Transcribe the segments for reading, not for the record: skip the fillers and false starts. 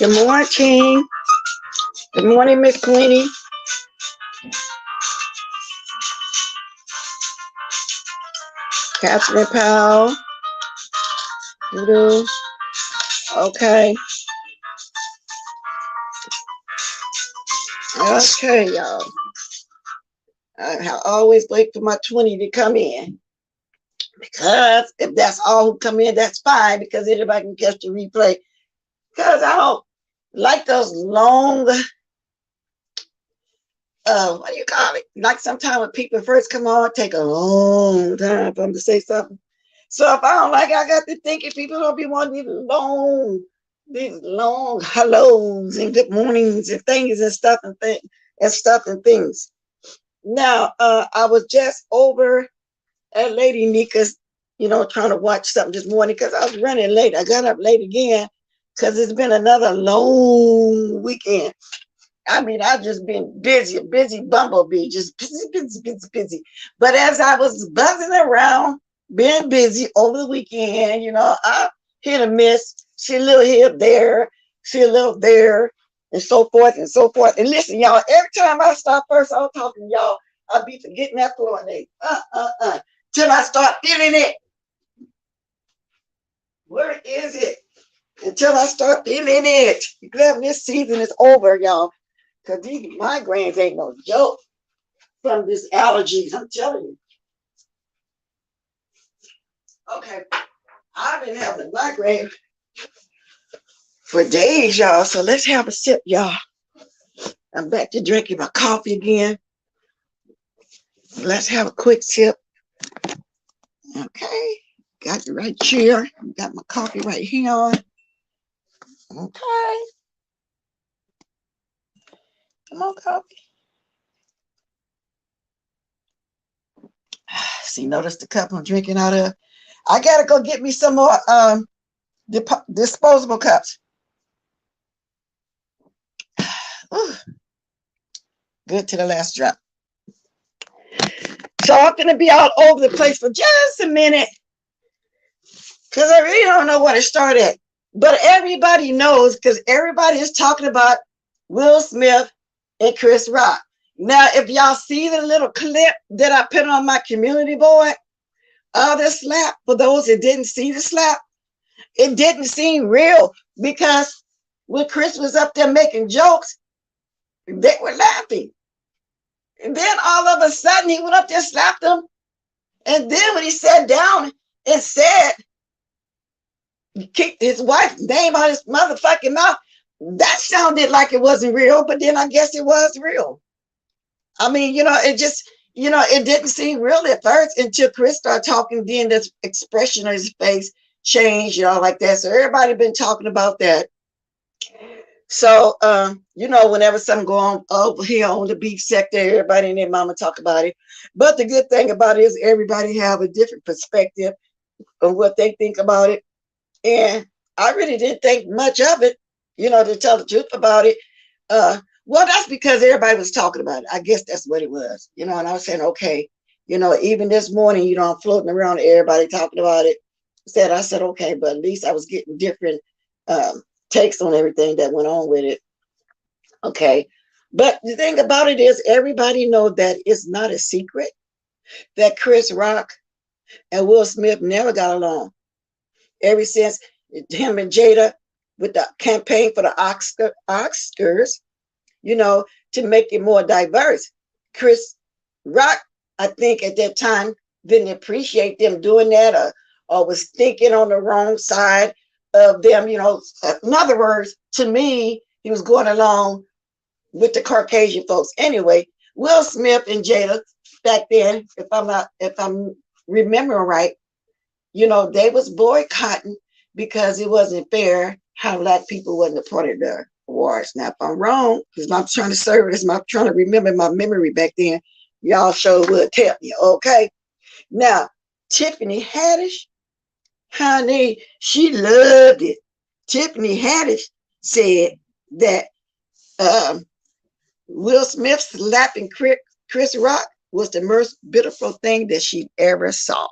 Good morning, King. Good morning, Miss Queenie. Catherine Powell. Voodoo. Okay. Okay, y'all. I always wait for my 20 to come in. Because if that's all who come in, that's fine. Because anybody can catch the replay. Because I don't like those long, what do you call it? Like sometimes when people first come on, it take a long time for them to say something. So if I don't like it, I got to think if people don't be wanting these long hellos and good mornings and things and stuff and things. Now, I was just over at Lady Nika's, trying to watch something this morning because I was running late. I got up late again because it's been another long weekend. I mean, I've just been busy, a busy bumblebee, just busy. But as I was buzzing around, being busy over the weekend, I hit a miss. She a little here, there, she a little there, and so forth and so forth. And listen, y'all, every time I start first, I'm talking to y'all, I'll be forgetting that floor name. Till I start feeling it. Where is it? Until I start feeling it. Glad this season is over, y'all. Because these migraines ain't no joke from this allergies, I'm telling you. Okay, I've been having a migraine for days, y'all. So let's have a sip, y'all. I'm back to drinking my coffee again. Let's have a quick sip. Okay, got the right chair. Got my coffee right here on. Okay. Come on, coffee. See, notice the cup I'm drinking out of. I gotta go get me some more disposable cups. Ooh, good to the last drop. So I'm gonna be all over the place for just a minute because I really don't know where to start at. But everybody knows because everybody is talking about Will Smith and Chris Rock. Now, if y'all see the little clip that I put on my community board of the slap, for those that didn't see the slap, it didn't seem real because when Chris was up there making jokes, they were laughing. And then all of a sudden he went up there, slapped them. And then when he sat down and said, kicked his wife's name out his motherfucking mouth, that sounded like it wasn't real, but then I guess it was real. I mean, it just, it didn't seem real at first until Chris started talking. Then this expression of his face changed, like that. So everybody been talking about that. So, whenever something go on over here on the beach sector, everybody and their mama talk about it. But the good thing about it is everybody have a different perspective of what they think about it. And I really didn't think much of it, to tell the truth about it. Well, that's because everybody was talking about it. I guess that's what it was, and I was saying, okay, even this morning, I'm floating around, everybody talking about it. I said, okay, but at least I was getting different takes on everything that went on with it. Okay. But the thing about it is everybody knows that it's not a secret that Chris Rock and Will Smith never got along. Ever since him and Jada with the campaign for the Oscars, to make it more diverse. Chris Rock, I think at that time, didn't appreciate them doing that or was thinking on the wrong side of them. In other words, to me, he was going along with the Caucasian folks. Anyway, Will Smith and Jada back then, if I'm remembering right, they was boycotting because it wasn't fair how Black people wasn't a part of the awards. Now, if I'm wrong, because I'm trying to serve this, I'm trying to remember my memory back then, y'all sure would tell me, okay? Now, Tiffany Haddish, honey, she loved it. Tiffany Haddish said that Will Smith slapping Chris Rock was the most beautiful thing that she ever saw.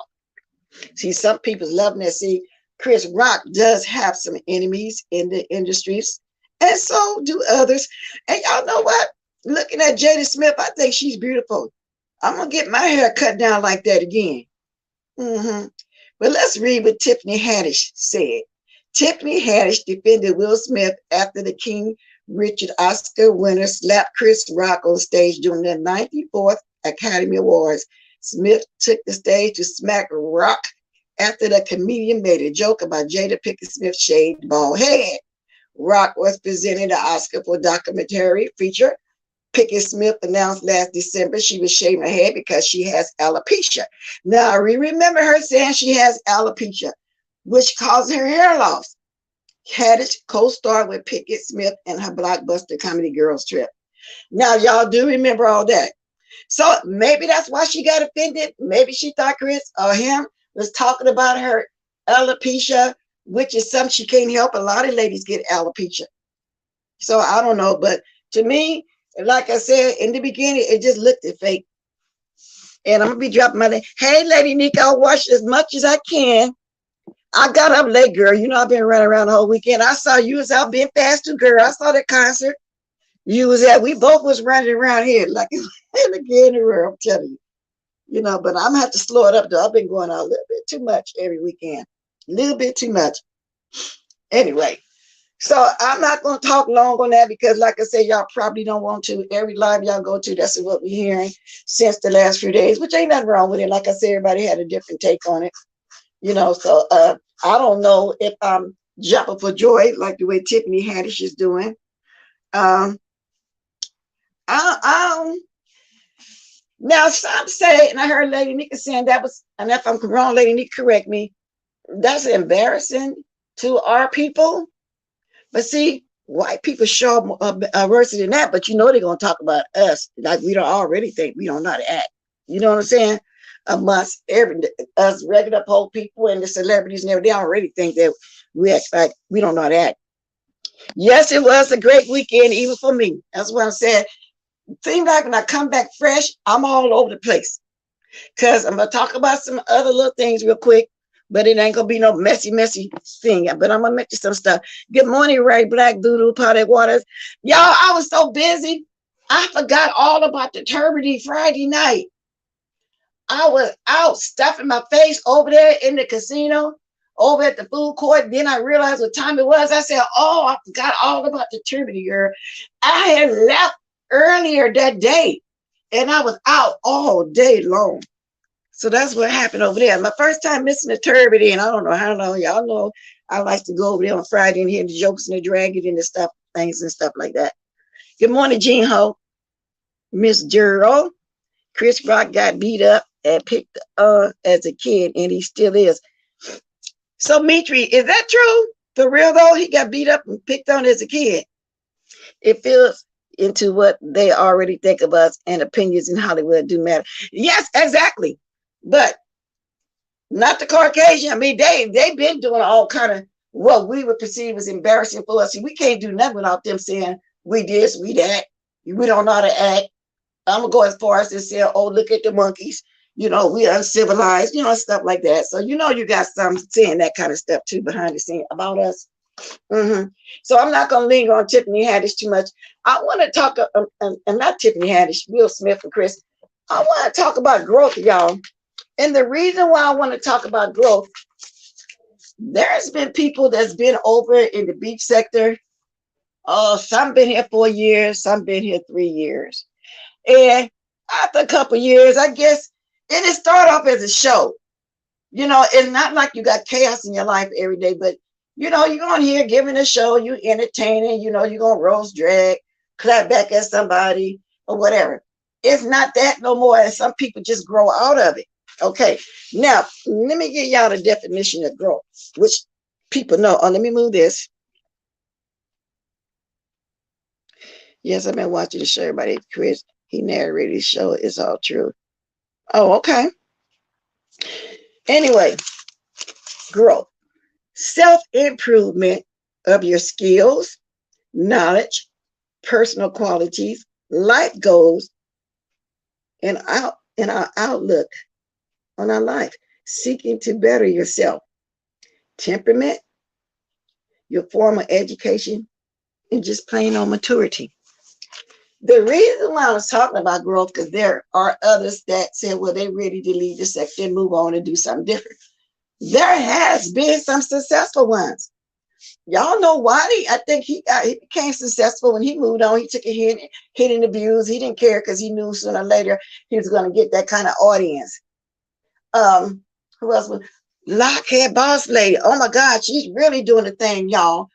See, some people's loving that. See, Chris Rock does have some enemies in the industries, And so do others. And y'all know what? Looking at Jada Smith, I think she's beautiful. I'm going to get my hair cut down like that again. But let's read what Tiffany Haddish said. Tiffany Haddish defended Will Smith after the King Richard Oscar winner slapped Chris Rock on stage during the 94th Academy Awards. Smith took the stage to smack Rock after the comedian made a joke about Jada Pinkett Smith's shaved bald head. Rock was presenting the Oscar for documentary feature. Pinkett Smith announced last December she was shaving her head because she has alopecia. Now, we remember her saying she has alopecia, which causes her hair loss. Haddish co-starred with Pinkett Smith in her blockbuster comedy Girls Trip. Now, y'all do remember all that. So maybe that's why she got offended. Maybe she thought Chris or him was talking about her alopecia, which is something she can't help. A lot of ladies get alopecia. So I don't know. But to me, like I said in the beginning, it just looked fake. And I'm going to be dropping my name. Hey, Lady Nick, I'll watch as much as I can. I got up late, girl. You know, I've been running around the whole weekend. I saw you was out being fast too, girl. I saw that concert. You was at, we both was running around here like in the world, I'm telling you. You know, but I'm going to have to slow it up, though. I've been going out a little bit too much every weekend. A little bit too much. Anyway, so I'm not going to talk long on that because, like I said, y'all probably don't want to. Every live y'all go to, that's what we're hearing since the last few days, which ain't nothing wrong with it. Like I said, everybody had a different take on it. You know, so I don't know if I'm jumping for joy like the way Tiffany Haddish is doing. Now some say, and I heard Lady Nika saying that was, and if I'm wrong, Lady Nika correct me, that's embarrassing to our people. But see, white people show worse than that, but you know they're going to talk about us like we don't already think we don't know how to act. You know what I'm saying? Amongst us regular poor people and the celebrities and everything, they already think that we act like we don't know how to act. Yes, it was a great weekend, even for me. That's what I said. Seems like when I come back fresh, I'm all over the place. Because I'm going to talk about some other little things real quick, but it ain't going to be no messy thing. But I'm going to mention some stuff. Good morning, Ray Black, Doodoo, Potted Waters. Y'all, I was so busy, I forgot all about the turbidity Friday night. I was out stuffing my face over there in the casino, over at the food court. Then I realized what time it was. I said, oh, I forgot all about the turbidity, girl. I had left earlier that day, and I was out all day long. So that's what happened over there. My first time missing the turbidity, and I don't know how long. Y'all know I like to go over there on Friday and hear the jokes and the dragon and the stuff, things and stuff like that. Good morning, Jean Ho. Miss Gerald. Chris Rock got beat up and picked as a kid, and he still is. So, Mitri, is that true? For real, though? He got beat up and picked on as a kid. It feels into what they already think of us, and opinions in Hollywood do matter. Yes, exactly. But not the Caucasian. I mean, they've been doing all kind of what we would perceive as embarrassing for us. We can't do nothing without them saying we this, we that. We don't know how to act. I'm gonna go as far as to say, oh, look at the monkeys. You know, we uncivilized, you know, stuff like that. So, you know, you got some saying that kind of stuff too behind the scene about us. So I'm not going to linger on Tiffany Haddish too much. I want to talk, and not Tiffany Haddish, Will Smith and Chris. I want to talk about growth, y'all. And the reason why I want to talk about growth, there's been people that's been over in the beach sector. Oh, some been here 4 years, some been here 3 years. And after a couple years, I guess, and it started off as a show. You know, it's not like you got chaos in your life every day, but you know, you're on here giving a show, you entertaining, you know, you're gonna roast, drag, clap back at somebody or whatever. It's not that no more, and some people just grow out of it. Okay, now let me give y'all the definition of growth, which people know. Oh, let me move this. Yes, I've been watching the show. Everybody, Chris, he narrated the show. It's all true. Oh, okay. Anyway, growth. Self-improvement of your skills, knowledge, personal qualities, life goals, and our outlook on our life, seeking to better yourself. Temperament, your formal education, and just plain on maturity. The reason why I was talking about growth, because there are others that said, well, they ready to leave the sector and move on and do something different. There has been some successful ones. Y'all know Waddy. I think he became successful when he moved on. He took a hit in the views. He didn't care because he knew sooner or later he was going to get that kind of audience. Who else was Lockhead Boss Lady? Oh my God, she's really doing the thing, y'all.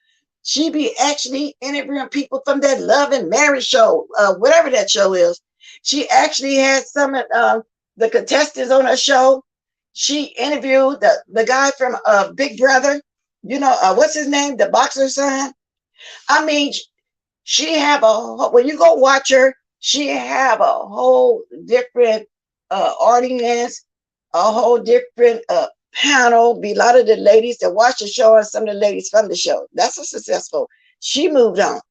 She be actually interviewing people from that Love and Marriage show, whatever that show is. She actually had some of the contestants on her show. She interviewed the guy from Big Brother. You know, what's his name? The boxer son. I mean, she have when you go watch her, she have a whole different audience, a whole different panel. Be a lot of the ladies that watch the show and some of the ladies from the show. That's a successful. She moved on.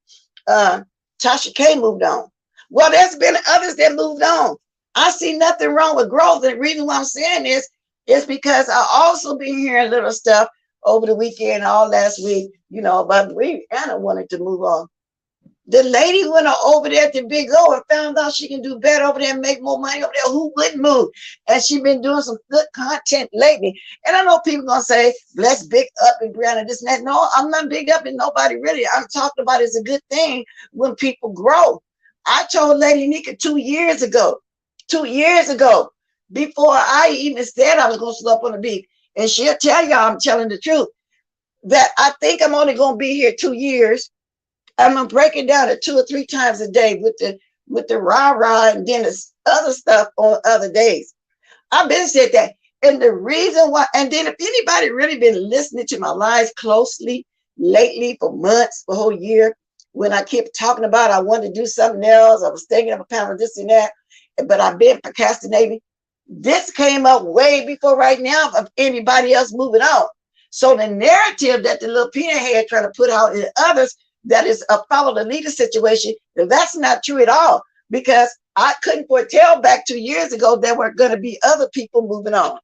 Tasha K moved on. Well, there's been others that moved on. I see nothing wrong with growth. And the reason why I'm saying this is because I also been hearing little stuff over the weekend, all last week, you know, but Anna wanted to move on. The lady went over there to Big O and found out she can do better over there and make more money over there. Who wouldn't move? And she been doing some good content lately. And I know people gonna say, let's big up and Brianna, this and that. No, I'm not big up and nobody really. I'm talking about it's a good thing when people grow. I told Lady Nika 2 years ago, before I even said I was gonna slow up on the beat, and she'll tell y'all I'm telling the truth, that I think I'm only gonna be here 2 years. I'm gonna break it down to 2 or 3 times a day with the rah-rah and then the other stuff on other days. I've been said that. And the reason why, and then if anybody really been listening to my lives closely lately for months, for a whole year, when I kept talking about I wanted to do something else, I was thinking of a pound of this and that, but I've been procrastinating. This came up way before right now of anybody else moving on. So the narrative that the little peanut head trying to put out in others, that is a follow the leader situation, that's not true at all, because I couldn't foretell back 2 years ago there were going to be other people moving on.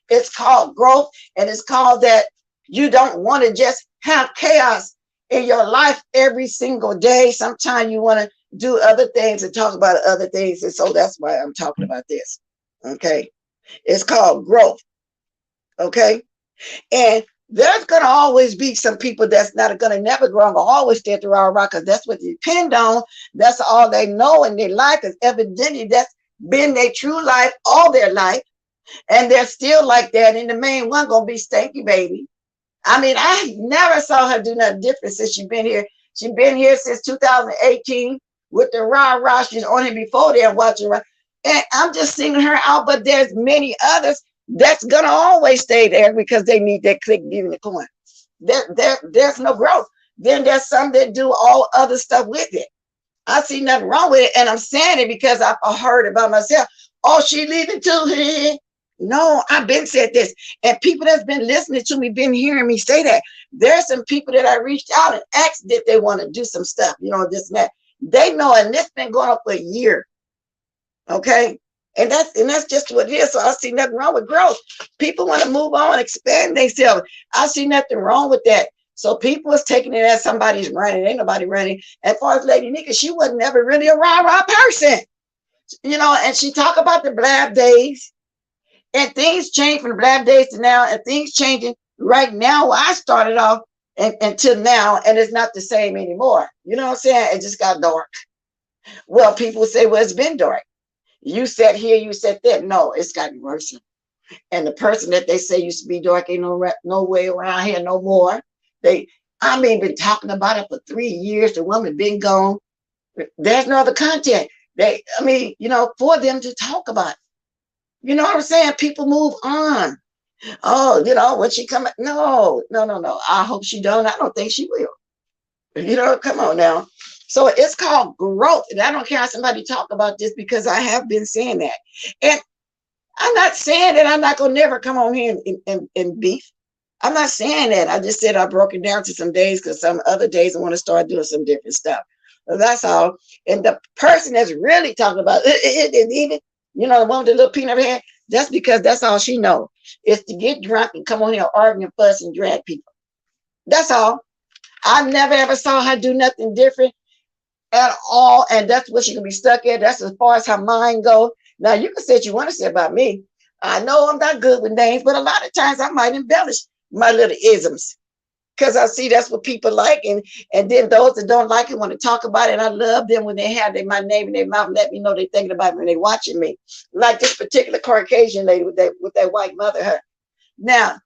It's called growth, and it's called that you don't want to just have chaos in your life every single day. Sometimes you want to do other things and talk about other things, and so that's why I'm talking about this. Okay, it's called growth. Okay, and there's going to always be some people that's not going to never grow and always stay at the raw rock, because that's what they depend on. That's all they know in their life, is evidently that's been their true life all their life. And they're still like that. And the main one going to be Stanky Baby. I mean, I never saw her do nothing different since she's been here. She's been here since 2018 with the rah-rah. She's on here before there watching. And I'm just singling her out, but there's many others that's gonna always stay there because they need that click giving the coin. There's no growth. Then there's some that do all other stuff with it. I see nothing wrong with it, and I'm saying it because I've heard about myself. Oh, she leaving too. No, I've been said this, and people that's been listening to me, been hearing me say that. There's some people that I reached out and asked if they want to do some stuff, you know, this and that. They know, and this been going on for a year. Okay. And that's just what it is. So I see nothing wrong with growth. People want to move on, expand themselves. I see nothing wrong with that. So people is taking it as somebody's running. Ain't nobody running. As far as Lady Nika, she was never really a rah-rah person. You know, and she talk about the blab days. And things change from the blab days to now. And things changing right now. I started off until now, and it's not the same anymore. You know what I'm saying? It just got dark. Well, people say, well, it's been dark. You said here, you said that. No, it's gotten worse. And the person that they say used to be dark ain't no way around here no more. Been talking about it for 3 years. The woman been gone. There's no other content. For them to talk about it. You know what I'm saying? People move on. Oh, when she come, no. I hope she don't. I don't think she will. Come on now. So it's called growth. And I don't care how somebody talk about this, because I have been saying that. And I'm not saying that I'm not going to never come on here and beef. I'm not saying that. I just said I broke it down to some days, because some other days I want to start doing some different stuff. So that's all. And the person that's really talking about it, the one with the little peanut head, that's because that's all she knows, is to get drunk and come on here arguing, fuss, and drag people. That's all. I never ever saw her do nothing different at all. And that's what she can be stuck at. That's as far as her mind go. Now you can say what you want to say about me. I know I'm not good with names, but a lot of times I might embellish my little isms because I see that's what people like, and then those that don't like it want to talk about it. And I love them when they have my name in their mouth and let me know they're thinking about me when they're watching me. Like this particular Caucasian lady with that white mother. Her. Now,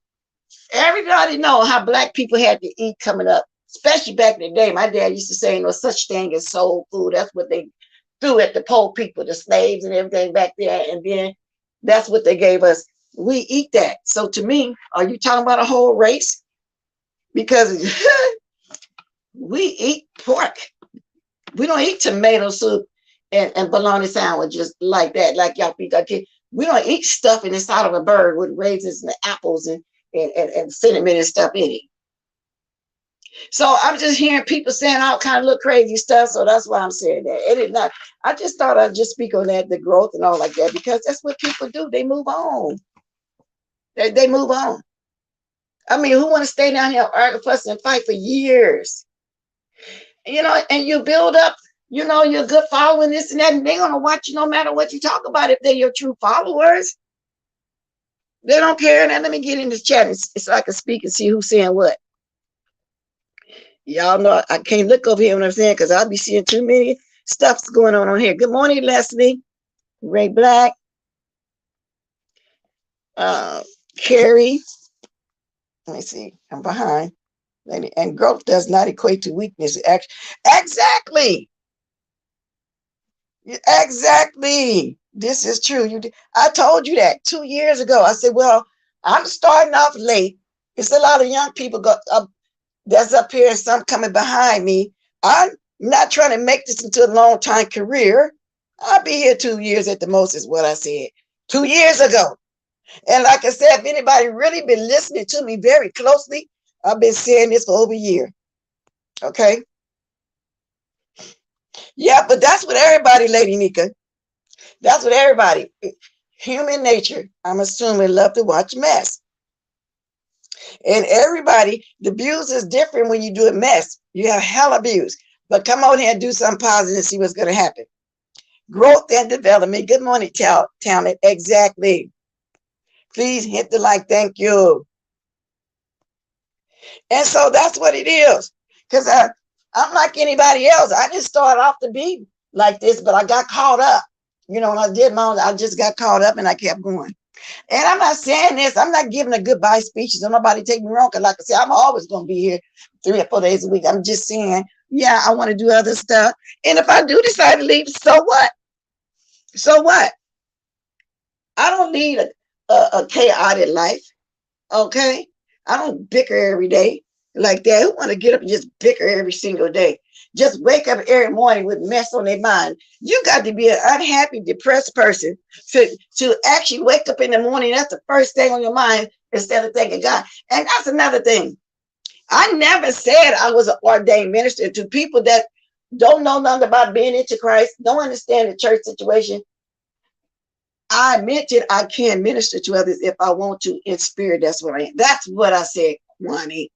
everybody know how black people had to eat coming up, especially back in the day. My dad used to say no such thing as soul food. That's what they threw at the poor people, the slaves and everything back there. And then that's what they gave us. We eat that. So to me, are you talking about a whole race? Because we eat pork. We don't eat tomato soup and bologna sandwiches like that, like y'all people. We don't eat stuff inside of a bird with raisins and apples and cinnamon and stuff in it. So I'm just hearing people saying all kind of little crazy stuff. So that's why I'm saying that. It is not. I just thought I'd just speak on that, the growth and all like that, because that's what people do. They move on. They move on. I mean, who want to stay down here, argue, fuss, and fight for years? You know, and you build up, you know, your good following, this and that, and they're gonna watch you no matter what you talk about if they're your true followers. They don't care. Now let me get in this chat so I can speak and see who's saying what. Y'all know I can't look over here when I'm saying because I'll be seeing too many stuff's going on here. Good morning, Leslie, Ray Black, Carrie. Let me see. I'm behind. And growth does not equate to weakness. Exactly. Exactly. This is true. I told you that 2 years ago. I said, well, I'm starting off late. It's a lot of young people that's up here and some coming behind me. I'm not trying to make this into a long time career. I'll be here 2 years at the most is what I said 2 years ago. And like I said, if anybody really been listening to me very closely, I've been saying this for over a year. Okay. Yeah, but that's what everybody, Lady Nika. That's what everybody, human nature, I'm assuming, love to watch mess. And everybody, the abuse is different when you do a mess. You have hell abuse. But come on here and do something positive and see what's going to happen. Growth and development. Good morning, talent. Exactly. Please hit the like. Thank you. And so that's what it is. Because I'm like anybody else. I didn't start off to be like this, but I got caught up. You know, when I did my own, I just got caught up and I kept going. And I'm not saying this. I'm not giving a goodbye speech. So nobody take me wrong. Because like I said, I'm always going to be here 3 or 4 days a week. I'm just saying, yeah, I want to do other stuff. And if I do decide to leave, so what? So what? I don't need a chaotic life. Okay? I don't bicker every day like that. Who want to get up and just bicker every single day? Just wake up every morning with mess on their mind. You got to be an unhappy, depressed person to actually wake up in the morning. That's the first thing on your mind instead of thanking God. And that's another thing. I never said I was an ordained minister. To people that don't know nothing about being into Christ, don't understand the church situation, I mentioned I can minister to others if I want to in spirit. That's what I am. That's what I said, Wani.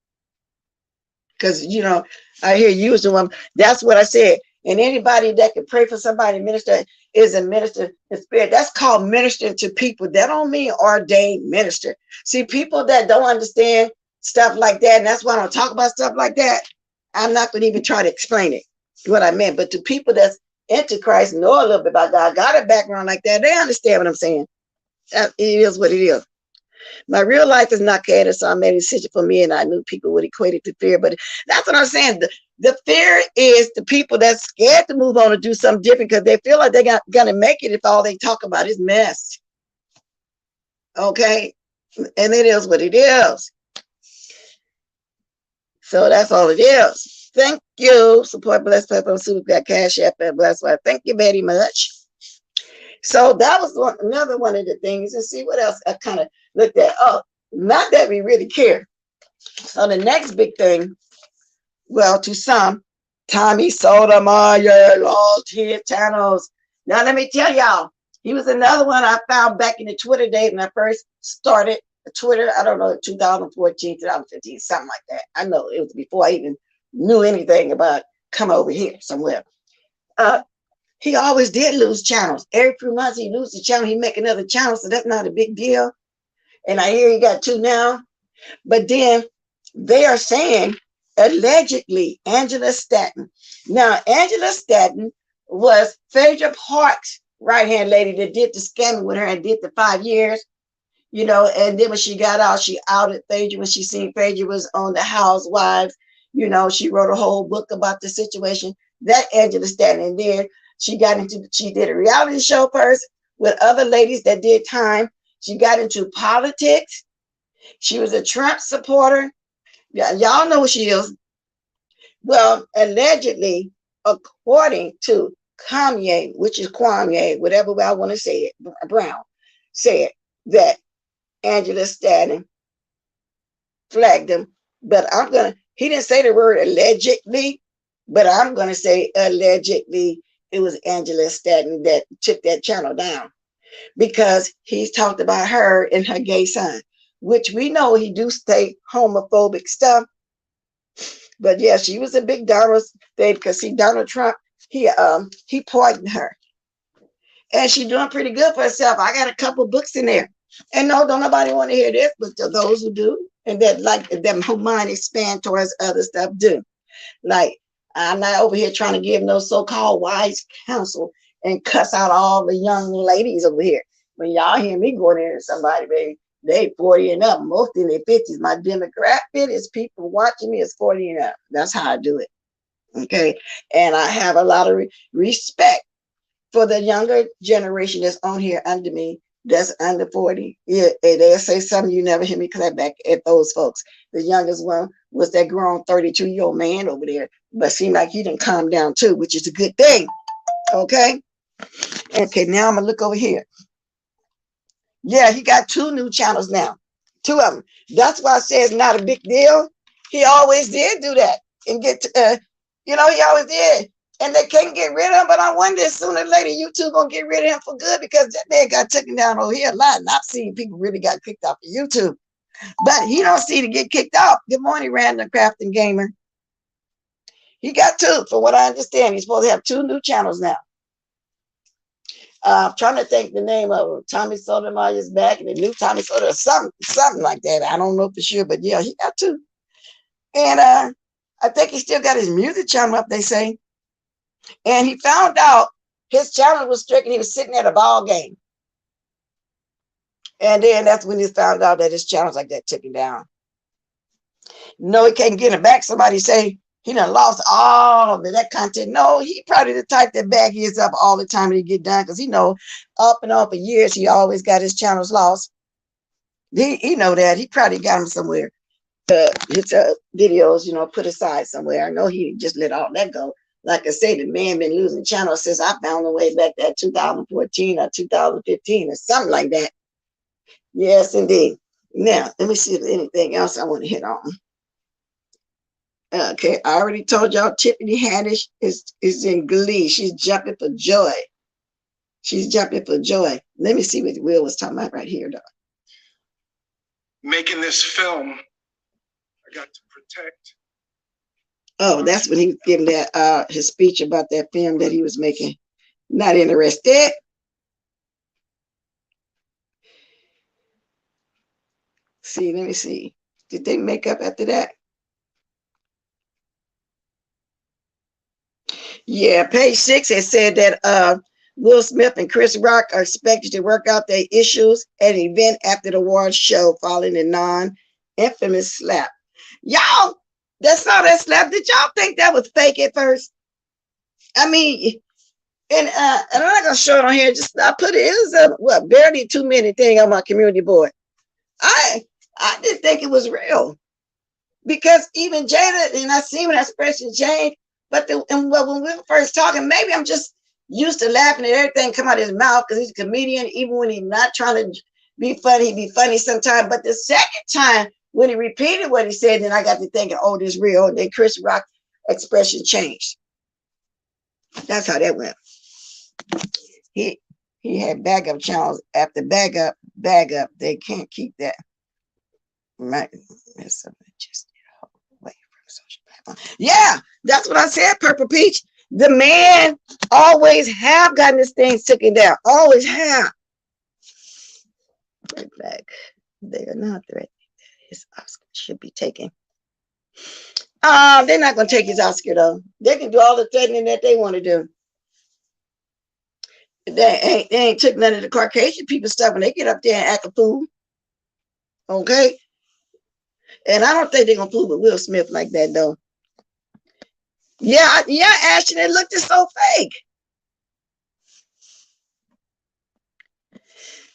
Because, you know, I hear you as the one. That's what I said. And anybody that can pray for somebody, minister, is a minister in spirit. That's called ministering to people. That don't mean ordained minister. See, people that don't understand stuff like that, and that's why I don't talk about stuff like that, I'm not going to even try to explain it, what I meant. But to people that's into Christ, know a little bit about God, got a background like that, they understand what I'm saying. It is what it is. My real life is not chaotic, so I made a decision for me, and I knew people would equate it to fear. But that's what I'm saying. The fear is the people that's scared to move on and do something different because they feel like they're going to make it if all they talk about is mess. Okay? And it is what it is. So that's all it is. Thank you. Support Blessed Pepper Super got Cash App and Blessed Wife. Thank you very much. So that was another one of the things. And see what else I kind of looked at. Oh, not that we really care. So the next big thing, well, to some, Tommy Sotomayor, all 10 channels. Now let me tell y'all, he was another one I found back in the Twitter days when I first started Twitter. I don't know, 2014, 2015, something like that. I know it was before I even knew anything about come over here somewhere. Uh, he always did lose channels. Every few months he loses the channel, he make another channel, so that's not a big deal. And I hear he got two now. But then they are saying allegedly Angela Stanton. Now, Angela Stanton was Phaedra Parks' right-hand lady that did the scamming with her and did the 5 years, you know, and then when she got out, she outed Phaedra when she seen Phaedra was on the Housewives. You know, she wrote a whole book about the situation. That Angela Stanton. And then she did a reality show first with other ladies that did time. She got into politics. She was a Trump supporter. Yeah, y'all know who she is. Well, allegedly, according to Kanye, which is Kwame, whatever way I want to say it, Brown, said that Angela Stanton flagged him. But he didn't say the word allegedly, but I'm going to say allegedly it was Angela Stanton that took that channel down because he's talked about her and her gay son, which we know he do say homophobic stuff. But yeah, she was a big Donald thing because see Donald Trump, he poisoned her. And she's doing pretty good for herself. I got a couple books in there. And no, don't nobody want to hear this, but to those who do, and that like them who mind expand towards other stuff do. Like I'm not over here trying to give no so-called wise counsel and cuss out all the young ladies over here. When y'all hear me going in to somebody, baby, they 40 and up, most in their 50s. My demographic is people watching me is 40 and up. That's how I do it. Okay. And I have a lot of respect for the younger generation that's on here under me, that's under 40. Yeah, they'll say something you never hear me clap back at those folks. The youngest one was that grown 32-year-old man over there, but seemed like he didn't calm down too, which is a good thing. Okay. Okay, now I'm gonna look over here. Yeah, he got 2 new channels now. 2 of them. That's why I say it's not a big deal. He always did do that and get he always did. And they can't get rid of him, but I wonder if sooner or later YouTube gonna get rid of him for good because that man got taken down over here a lot. And I've seen people really got kicked off of YouTube. But he don't see to get kicked off. Good morning, Random Crafting Gamer. He got 2, from what I understand. He's supposed to have 2 new channels now. I'm trying to think the name of him. Tommy Sotomayor's back, and the new Tommy Sotomayor, something like that. I don't know for sure, but yeah, he got 2. And I think he still got his music channel up, they say. And he found out his channel was stricken. He was sitting at a ball game. And then that's when he found out that his channel's like that took him down. No, he can't get it back. Somebody say he done lost all of that content. No, he probably the type that bag his up all the time when he get done because he know up and on for years he always got his channels lost. He know that. He probably got them somewhere. His videos, put aside somewhere. I know he just let all that go. Like I say, the man been losing channels since I found the way back that 2014 or 2015 or something like that. Yes, indeed. Now, let me see if there's anything else I want to hit on. Okay, I already told y'all Tiffany Haddish is in glee. She's jumping for joy. She's jumping for joy. Let me see what Will was talking about right here, though. Making this film, I got to protect. Oh, that's when he was giving that his speech about that film that he was making. Not interested. See, let me see. Did they make up after that? Yeah, page 6 has said that Will Smith and Chris Rock are expected to work out their issues at an event after the awards show following the non-infamous slap. Y'all, that's all that slap. Did y'all think that was fake at first? I mean, and I'm not gonna show it on here. Just I put it. It was a barely 2-minute thing on my community board. I didn't think it was real because even Jada and I see when that expression changed. But when we were first talking, maybe I'm just used to laughing at everything come out of his mouth because he's a comedian. Even when he's not trying to be funny, he be funny sometimes. But the second time when he repeated what he said, then I got to thinking, oh, this real. And then Chris Rock expression changed. That's how that went. He had bag up channels after bag up. They can't keep that. Right. That's something just away from social platform. Yeah, that's what I said, Purple Peach. The man always have gotten his things taken down. Always have. Right back. They are not threatening. His Oscar should be taken. They're not gonna take his Oscar though. They can do all the threatening that they want to do. They ain't took none of the Caucasian people stuff when they get up there and act a fool. Okay? And I don't think they're gonna fool with Will Smith like that though. Yeah, Ashton, it looked so fake.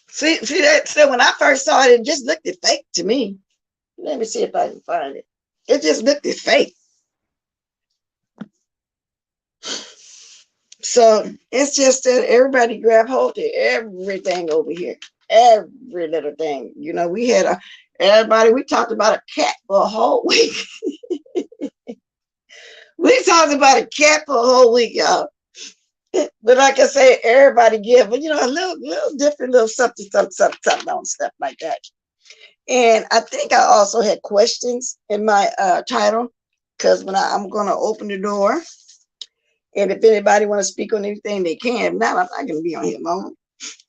See that? So when I first saw it, it just looked fake to me. Let me see if I can find it. It just looked fake. So it's just that everybody grab hold of everything over here. Every little thing. You know, we had we talked about a cat for a whole week. We talked about a cat for a whole week, y'all. But like I say, everybody give, a little different, little something on stuff like that. And I think I also had questions in my title, because when I'm going to open the door, and if anybody want to speak on anything, they can. If not, I'm not going to be on here long.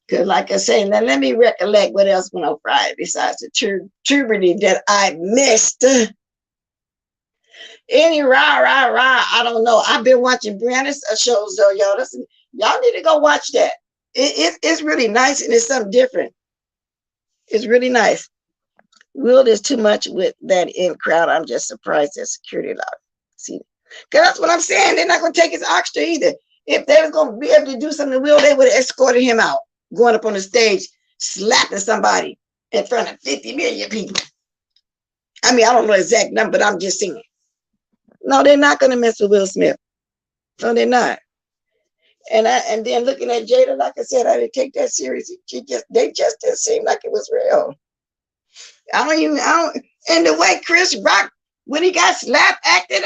Because like I say, now let me recollect what else went on Friday besides the puberty that I missed. Any rah, I don't know. I've been watching Brandon's shows though, y'all. Y'all need to go watch that. It's really nice and it's something different. It's really nice. Will, there's too much with that in crowd. I'm just surprised that security allowed it. See, because that's what I'm saying. They're not going to take his oxygen either. If they was going to be able to do something to Will, they would have escorted him out, going up on the stage, slapping somebody in front of 50 million people. I mean, I don't know the exact number, but I'm just saying. No, they're not going to mess with Will Smith. No, they're not. And then looking at Jada, like I said, I didn't take that serious. They just didn't seem like it was real. And the way Chris Rock, when he got slapped, acted,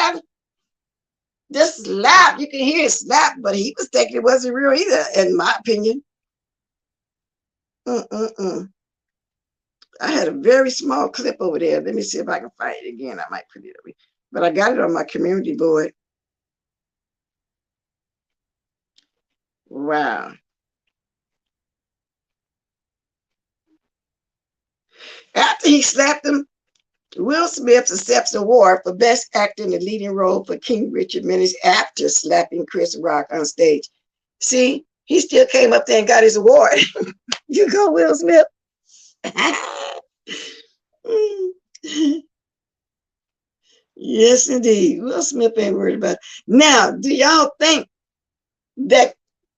this slap, you can hear it slap, but he was thinking it wasn't real either, in my opinion. I had a very small clip over there. Let me see if I can find it again. I might put it over, but I got it on my community board. Wow. After he slapped him, Will Smith accepts an award for Best Actor in the leading role for King Richard minutes after slapping Chris Rock on stage. See, he still came up there and got his award. You go, Will Smith. Yes, indeed. Will Smith ain't worried about it. Now, do y'all think that,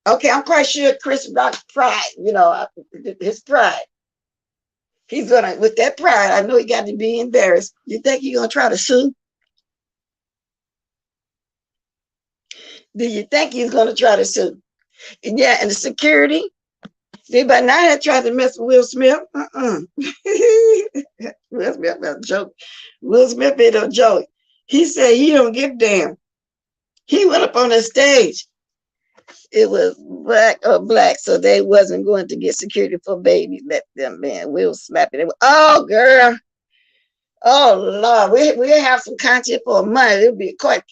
okay, I'm quite sure Chris Rock's pride, his pride. He's gonna, with that pride, I know he got to be embarrassed. You think he's gonna try to sue? Do you think he's gonna try to sue? And yeah, and the security, they by now had tried to mess with Will Smith. Will Smith was a joke. Will Smith made a joke. He said he don't give a damn. He went up on the stage. It was black, so they wasn't going to get security for babies. Let them, man. Will slap it. Oh, girl. Oh, Lord. We have some content for a month. It'll be quite.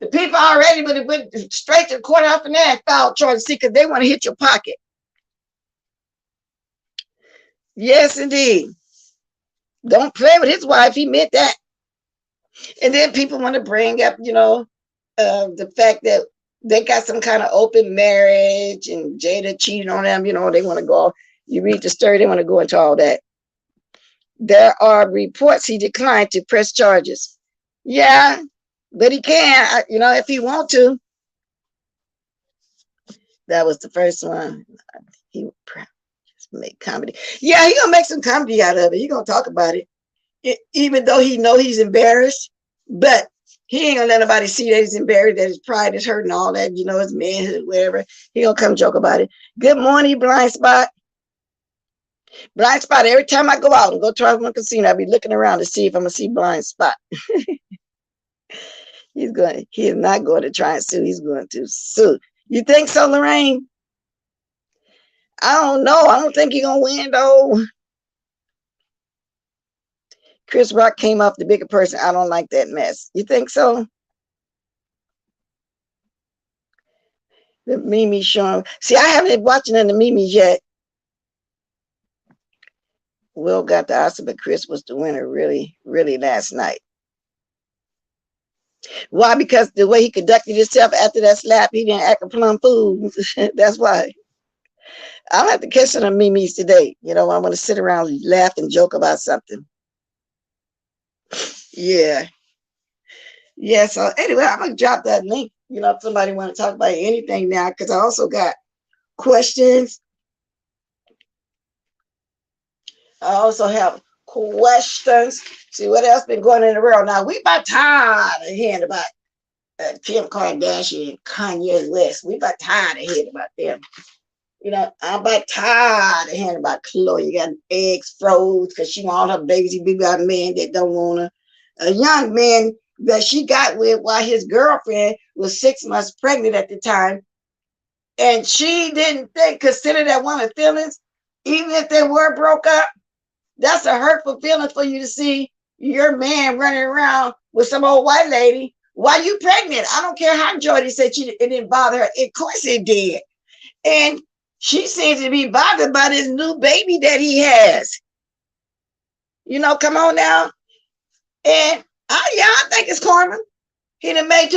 The people already would have went straight to the courthouse and there and filed charges, because they want to hit your pocket. Yes, indeed. Don't play with his wife. He meant that. And then people want to bring up, the fact that they got some kind of open marriage and Jada cheating on them. They want to go. You read the story, they want to go into all that. There are reports he declined to press charges. Yeah, but he can, if he want to. That was the first one. He would just make comedy. Yeah, he gonna make some comedy out of it. He gonna talk about it, even though he know he's embarrassed. But he ain't gonna let nobody see that he's embarrassed, that his pride is hurt and all that, his manhood, whatever. He gonna come joke about it. Good morning, Blind Spot. Blind Spot, every time I go out and go to one casino, I'll be looking around to see if I'm gonna see Blind Spot. He is not going to try and sue. He's going to sue. You think so, Lorraine? I don't know. I don't think he's gonna win though. Chris Rock came off the bigger person. I don't like that mess. You think so? The Mimi showing. See, I haven't been watching any Mimi's yet. Will got the Oscar, but Chris was the winner really, really last night. Why? Because the way he conducted himself after that slap, he didn't act a plum fool. That's why. I'll have to catch some of Mimi's today. You know, I want to sit around, laugh, and joke about something. Yeah. Yeah. So anyway, I'm gonna drop that link. You know, if somebody want to talk about anything now, because I also got questions. I also have questions. See what else been going in the world. Now we about tired of hearing about Kim Kardashian and Kanye West. We about tired of hearing about them. You know, I'm about tired of hearing about Chloe. You got eggs froze because she want her babies to be by a man that don't want her. A young man that she got with while his girlfriend was 6 months pregnant at the time. And she didn't consider that woman feelings, even if they were broke up. That's a hurtful feeling for you to see your man running around with some old white lady while you pregnant. I don't care how Jordy said it didn't bother her. Of course it did. And she seems to be bothered by this new baby that he has. You know, come on now. And I think it's karma. He done made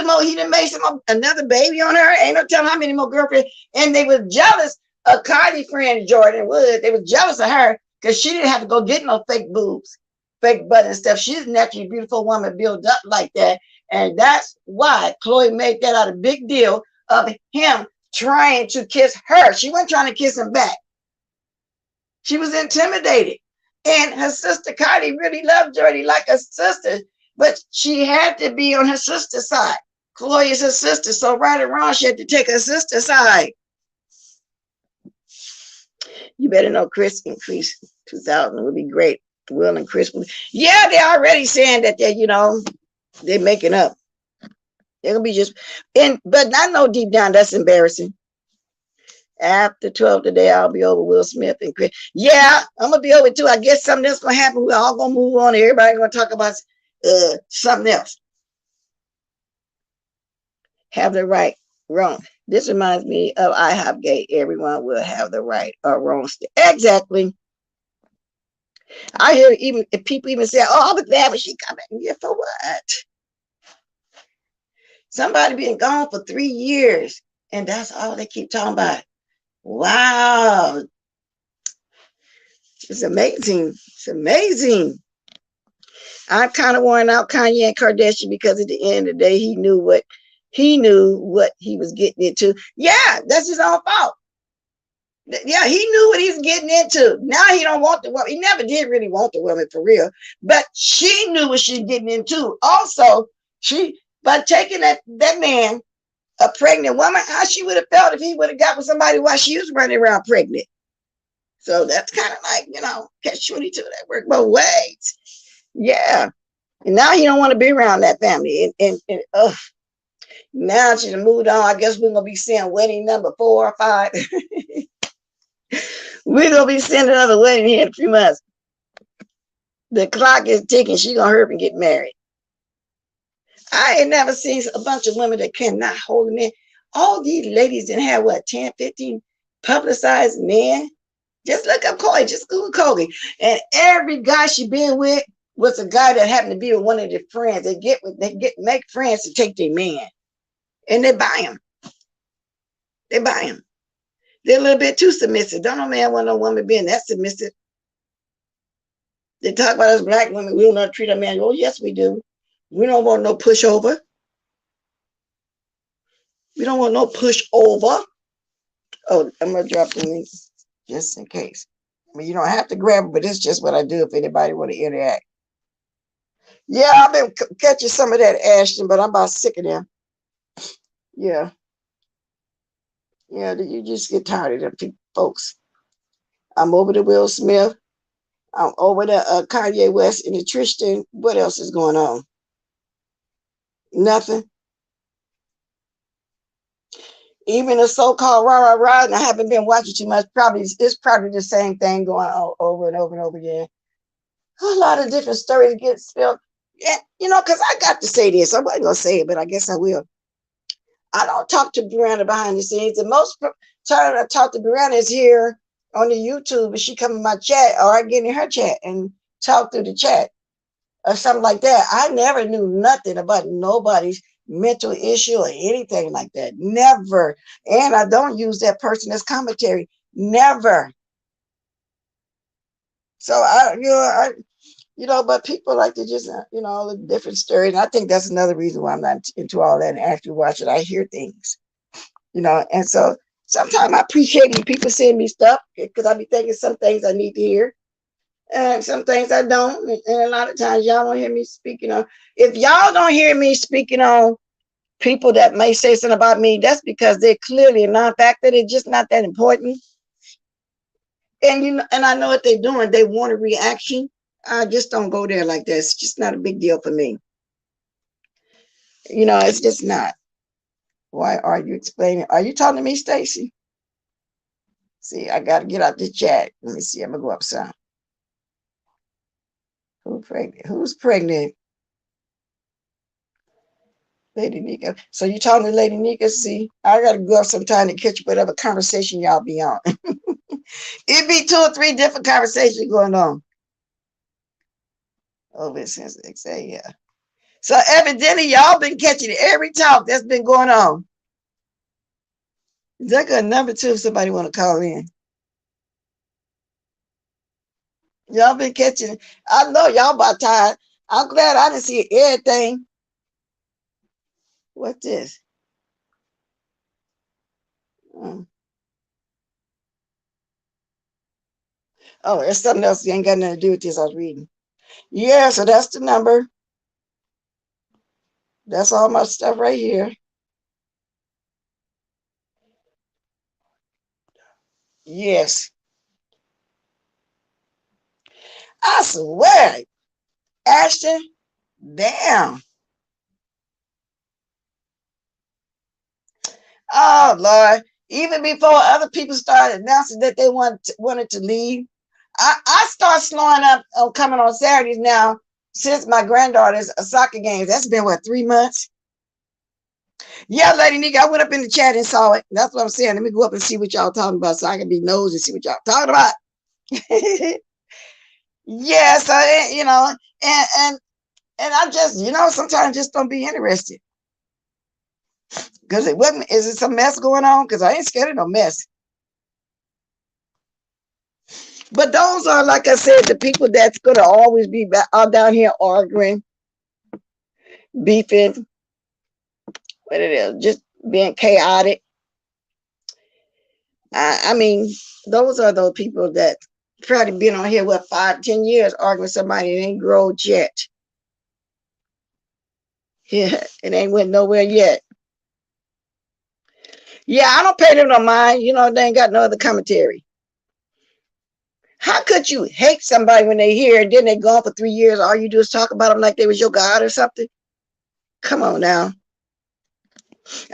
another baby on her. Ain't no telling how many more girlfriends. And they were jealous of Kylie's friend Jordan Wood. They were jealous of her because she didn't have to go get no fake boobs, fake butt and stuff. She's a naturally beautiful woman built up like that. And that's why Chloe made that out a big deal of him trying to kiss her. She wasn't trying to kiss him back. She was intimidated. And her sister Kylie really loved Jordy like a sister, but she had to be on her sister's side. Chloe is her sister, so right or wrong, she had to take her sister's side. You better know Chris increased 2,000 would be great. Will and Chris, yeah, they're already saying that they're making up. They're gonna be but I know deep down that's embarrassing. After 12 today, I'll be over Will Smith and Chris. Yeah, I'm gonna be over too. I guess something else gonna happen. We're all gonna move on. Everybody gonna talk about something else. Have the right, wrong. This reminds me of IHOP Gate. Everyone will have the right or wrong. Exactly. I hear even if people even say, "Oh, I was glad when she come back." Yeah, for what? Somebody been gone for 3 years, and that's all they keep talking about. Wow, it's amazing. It's amazing. I'm kind of worn out Kanye and Kardashian because at the end of the day, he knew what he was getting into. Yeah, that's his own fault. Yeah, he knew what he was getting into. Now he don't want the woman. He never did really want the woman for real, but she knew what she's getting into. Also, by taking that man, a pregnant woman, how she would have felt if he would have got with somebody while she was running around pregnant. So that's kind of like, catch 22 that work both ways. Yeah. And now he don't want to be around that family. And now she's moved on. I guess we're gonna be seeing wedding number 4 or 5. We're gonna be seeing another wedding here in a few months. The clock is ticking. She's gonna hurry and get married. I ain't never seen a bunch of women that cannot hold a man. All these ladies didn't have 10, 15 publicized men. Just look up Chloe, just Google Chloe. And every guy she been with was a guy that happened to be with one of their friends. Make friends to take their man. And they buy him. They buy him. They're a little bit too submissive. Don't no man want no woman being that submissive. They talk about us black women. We don't know how to treat a man. Oh, yes, we do. We don't want no pushover. We don't want no pushover. Oh, I'm going to drop the link just in case. I mean, you don't have to grab it, but it's just what I do if anybody want to interact. Yeah, I've been catching some of that, Ashton, but I'm about sick of them. Yeah. Yeah, you just get tired of them folks. I'm over to Will Smith. I'm over to Kanye West and the Tristan. What else is going on? Nothing. Even the so-called rah, and I haven't been watching too much. It's probably the same thing going on over and over and over again. A lot of different stories get spilled. Yeah, because I got to say this. I wasn't gonna say it, but I guess I will. I don't talk to Brianna behind the scenes. The most time I talk to Brianna is here on the YouTube, and she come in my chat, or I get in her chat and talk through the chat or something like that. I never knew nothing about nobody's mental issue or anything like that. Never. And I don't use that person as commentary. Never. So but people like to just, all the different stories. And I think that's another reason why I'm not into all that. And after watching, I hear things, and so sometimes I appreciate when people send me stuff because I be thinking some things I need to hear and some things I don't. And a lot of times y'all don't hear me speaking on. If y'all don't hear me speaking on people that may say something about me, that's because they're clearly a non-factor. They're just not that important. And I know what they're doing. They want a reaction. I just don't go there like that. It's just not a big deal for me. It's just not. Why are you explaining? Are you talking to me, Stacy? See, I got to get out the chat. Let me see. I'm going to go up some. Who's pregnant? Who's pregnant? Lady Nika. So you talking to Lady Nika? See, I got to go up sometime to catch whatever conversation y'all be on. It'd be 2 or 3 different conversations going on. Over since XA, yeah. So evidently y'all been catching every talk that's been going on. Is that good number 2 if somebody want to call in? Y'all been catching it. I know y'all about tired. I'm glad I didn't see everything. What's this? Oh, there's something else that ain't got nothing to do with this I was reading. Yeah, so that's the number. That's all my stuff right here. Yes. I swear, Ashton, damn. Oh, Lord. Even before other people started announcing that they wanted to leave, I start slowing up on coming on Saturdays now since my granddaughter's soccer games. That's been, 3 months? Yeah, Lady Nika, I went up in the chat and saw it. That's what I'm saying. Let me go up and see what y'all talking about so I can be nosy and see what y'all talking about. Yeah, so, and I just, sometimes just don't be interested. Because is it some mess going on? Because I ain't scared of no mess. But those are, like I said, the people that's going to always be out down here arguing, beefing, what it is, just being chaotic. I mean, those are those people that probably been on here, 5-10 years arguing with somebody that ain't grown yet. Yeah, it ain't went nowhere yet. Yeah, I don't pay them no mind. They ain't got no other commentary. How could you hate somebody when they here and then they gone for 3 years? All you do is talk about them like they was your God or something? Come on now.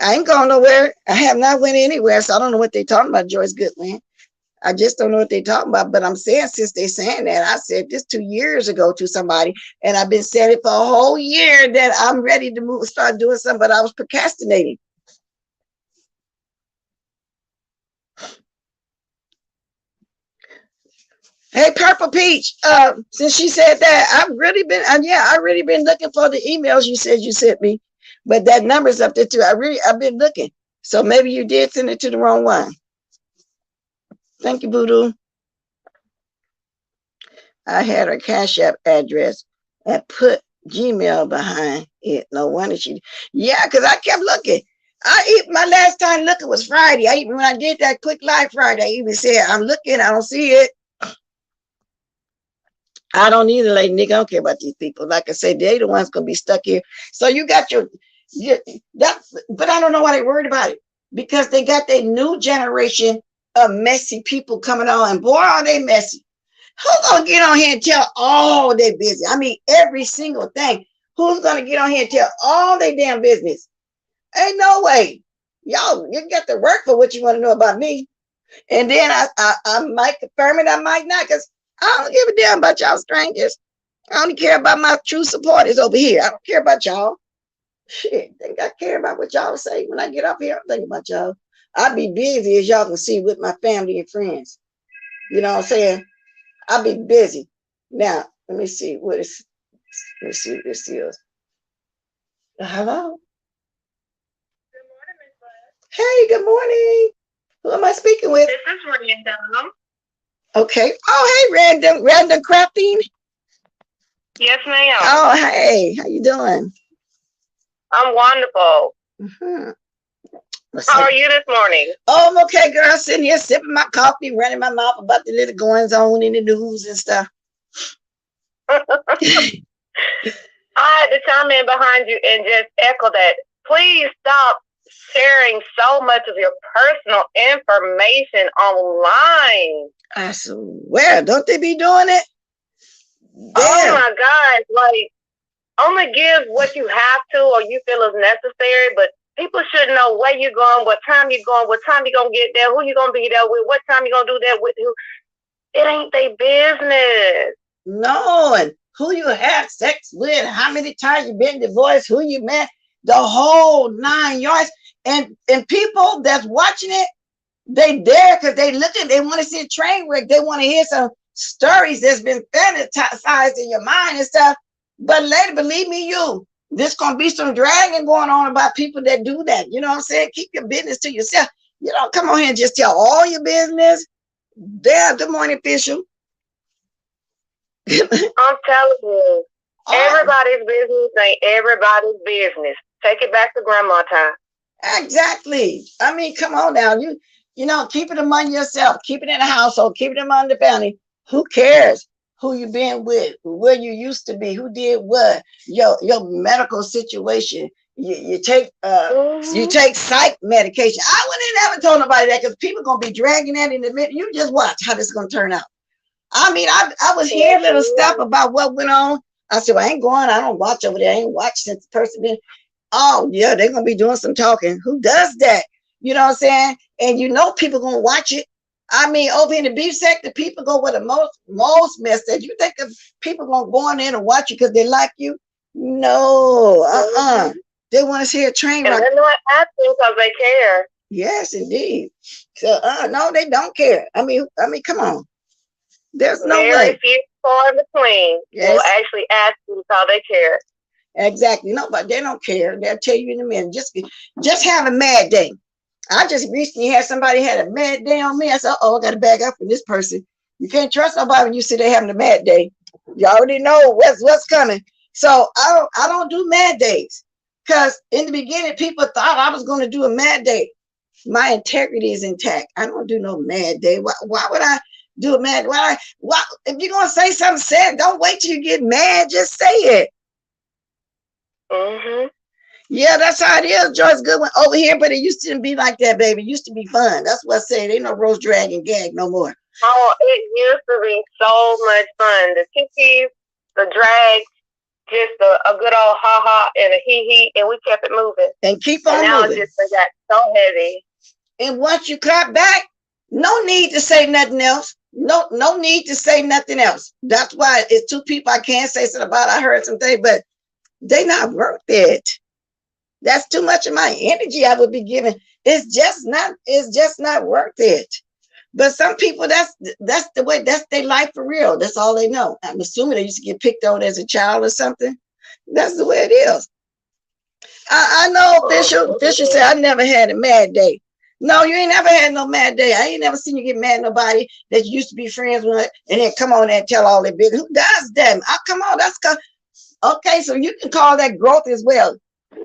I ain't going nowhere. I have not went anywhere, so I don't know what they talking about, Joyce Goodwin. I just don't know what they talking about. But I'm saying, since they saying that, I said this 2 years ago to somebody, and I've been saying it for a whole year that I'm ready to start doing something, but I was procrastinating. Hey, Purple Peach, since she said that, I've really been looking for the emails you said you sent me, but that number's up there too. I've been looking. So maybe you did send it to the wrong one. Thank you, Voodoo. I had her Cash App address and put Gmail behind it. No wonder she, yeah, because I kept looking. My last time looking was Friday. When I did that quick live Friday, I even said, I'm looking, I don't see it. I don't either, Lady Nick. I don't care about these people. Like I said, they're the ones gonna be stuck here. So you got but I don't know why they're worried about it, because they got their new generation of messy people coming on, and boy, are they messy. Who's gonna get on here and tell all their business? I mean, every single thing. Who's gonna get on here and tell all their damn business? Ain't no way. Y'all, you got to work for what you want to know about me. And then I might confirm it, I might not, because I don't give a damn about y'all strangers. I only care about my true supporters over here. I don't care about y'all. Shit, think I care about what y'all say when I get up here? I'm thinking about y'all. I be busy, as y'all can see, with my family and friends. You know what I'm saying? I be busy. Now, let me see what is. Let me see what this is. Hello. Hey, good morning. Who am I speaking with? This is Random. Okay. Oh, hey, random crafting. Yes, ma'am. Oh, hey, how you doing? I'm wonderful. Mm-hmm. How are you this morning? Oh, I'm okay, girl. Sitting here sipping my coffee, running my mouth about the little goings on in the news and stuff. I had to chime in behind you and just echo that. Please stop sharing so much of your personal information online. I swear, don't they be doing it? Damn. Damn. Oh my God. Like, only give what you have to or you feel is necessary, but people should know where you're going, what time you're going, what time you're going to get there, who you're going to be there with, what time you're going to do that with, who. It ain't their business. No, and who you had sex with, how many times you been divorced, who you met, the whole 9 yards. And people that's watching it, they there because they looking, they want to see a train wreck. They want to hear some stories that's been fantasized in your mind and stuff. But later, believe me, there's gonna be some dragging going on about people that do that. You know what I'm saying? Keep your business to yourself. You don't come on here and just tell all your business. There, good morning, official. I'm telling you, everybody's business ain't everybody's business. Take it back to grandma time. Exactly. I mean, come on now. You know, keep it among yourself. Keep it in the household. Keep it among the family. Who cares who you been with, where you used to be, who did what, your medical situation. You take you take psych medication. I wouldn't ever told nobody that because people gonna be dragging that in the middle. You just watch how this is gonna turn out. I mean, I was hearing little stuff about what went on. I said, well, I ain't going. I don't watch over there. I ain't watched since the person been. Oh, yeah, they're going to be doing some talking. Who does that? You know what I'm saying? And you know people going to watch it. I mean, over in the beef sector, people go with the most message. You think of people going to go in there and watch you because they like you? No, They want to see a train ride. And they're not asking because they care. Yes, indeed. So, no, they don't care. I mean, come on. There's no way. Very few far in between will actually ask you because they care. Exactly. No, but they don't care. They'll tell you in a minute. Just have a mad day. I just recently had somebody had a mad day on me. I said, oh, I got to back up from this person. You can't trust nobody when you see they're having a mad day. You already know what's coming. So I don't do mad days because in the beginning people thought I was going to do a mad day. My integrity is intact. I don't do no mad day. Why would I do a mad? Why? If you're gonna say something, say it. Don't wait till you get mad. Just say it. Mm-hmm. Yeah, that's how it is. Joyce Goodwin over here, but it used to be like that, baby. It used to be fun. That's what I say. Ain't no roast, drag, and gag no more. Oh, it used to be so much fun. The kickies, the drags, just a good old ha ha and a hee hee, and we kept it moving. And keep on now moving. It just got so heavy. And once you clap back, no need to say nothing else. No need to say nothing else. That's why it's two people I can't say something about. I heard something, but they not worth it. That's too much of my energy I would be giving. It's just not worth it. But some people, that's the way, that's their life for real. That's all they know. I'm assuming they used to get picked on as a child or something. That's the way it is. I know Fisher said I never had a mad day. No, you ain't never had no mad day. I ain't never seen you get mad at nobody that you used to be friends with and then come on and tell all their business. Who does that? Come on, okay, so you can call that growth as well.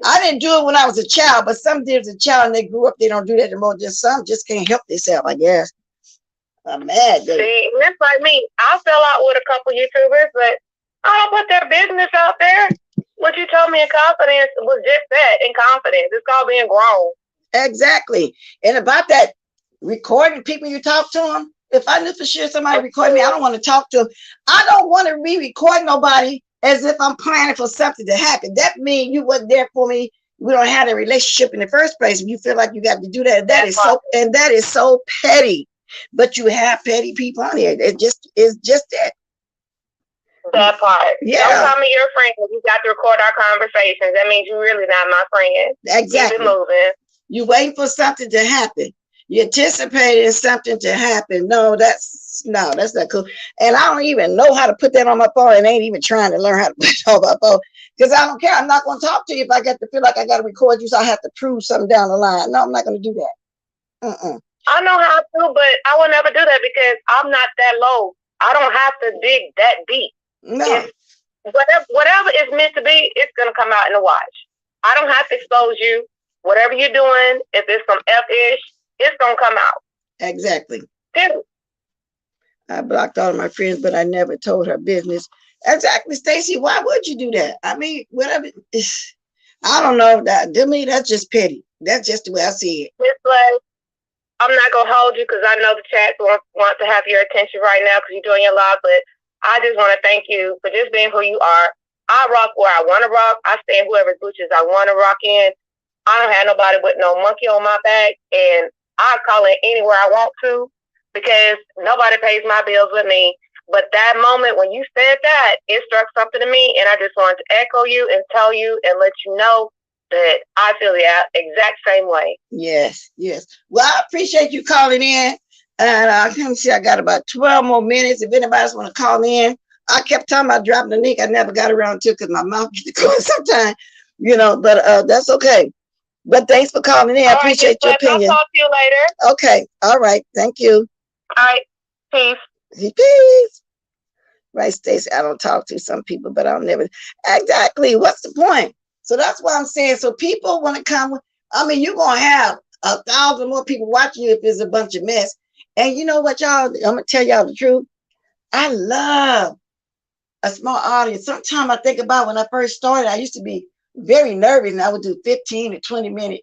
I didn't do it when I was a child, but some did as a child and they grew up, they don't do that anymore. Just some just can't help themselves, I guess. A mad day. See, that's like me. I fell out with a couple YouTubers, but I don't put their business out there. What you told me in confidence was just that, in confidence. It's called being grown. Exactly. And about that recording people you talk to them, if I knew for sure somebody recorded me, I don't want to talk to them. I don't want to re-record nobody as if I'm planning for something to happen. That means you wasn't there for me. We don't have a relationship in the first place. If you feel like you got to do that, that is so petty. But you have petty people on here. It's just that. That part. Yeah. Don't call me your friend if you got to record our conversations. That means you're really not my friend. Exactly. Keep it moving. You waiting for something to happen. You anticipating something to happen. No, that's not cool. And I don't even know how to put that on my phone, and ain't even trying to learn how to put it on my phone because I don't care. I'm not going to talk to you if I get to feel like I got to record you, so I have to prove something down the line. No, I'm not going to do that. I know how to, but I will never do that because I'm not that low. I don't have to dig that deep. No. If whatever is meant to be, it's gonna come out in the watch. I don't have to expose you. Whatever you're doing, if it's some F-ish, it's gonna come out. Exactly. Period. I blocked all of my friends, but I never told her business. Exactly, Stacy. Why would you do that? I mean, whatever. I don't know. That to me, that's just petty. That's just the way I see it. Miss Blay, I'm not gonna hold you because I know the chat want to have your attention right now because you're doing your live, but I just want to thank you for just being who you are. I rock where I want to rock. I stay in whoever's booches I want to rock in. I don't have nobody with no monkey on my back, and I call it anywhere I want to because nobody pays my bills with me. But that moment when you said that, it struck something to me, and I just wanted to echo you and tell you and let you know that I feel the exact same way. Yes, yes. Well, I appreciate you calling in. And I can see I got about 12 more minutes. If anybody else want to call in, I kept talking about dropping the link. I never got around to it because my mouth gets going sometimes, but that's okay. But thanks for calling in. I appreciate your opinion. I'll talk to you later. Okay. All right. Thank you. All right. Peace. Peace. Right, Stacey. I don't talk to some people, but I'll never. Exactly. What's the point? So that's why I'm saying. So people want to come. I mean, you're going to have 1,000 more people watching you if there's a bunch of mess. And you know what, y'all? I'm going to tell y'all the truth. I love a small audience. Sometimes I think about when I first started, I used to be very nervous and I would do 15 to 20-minute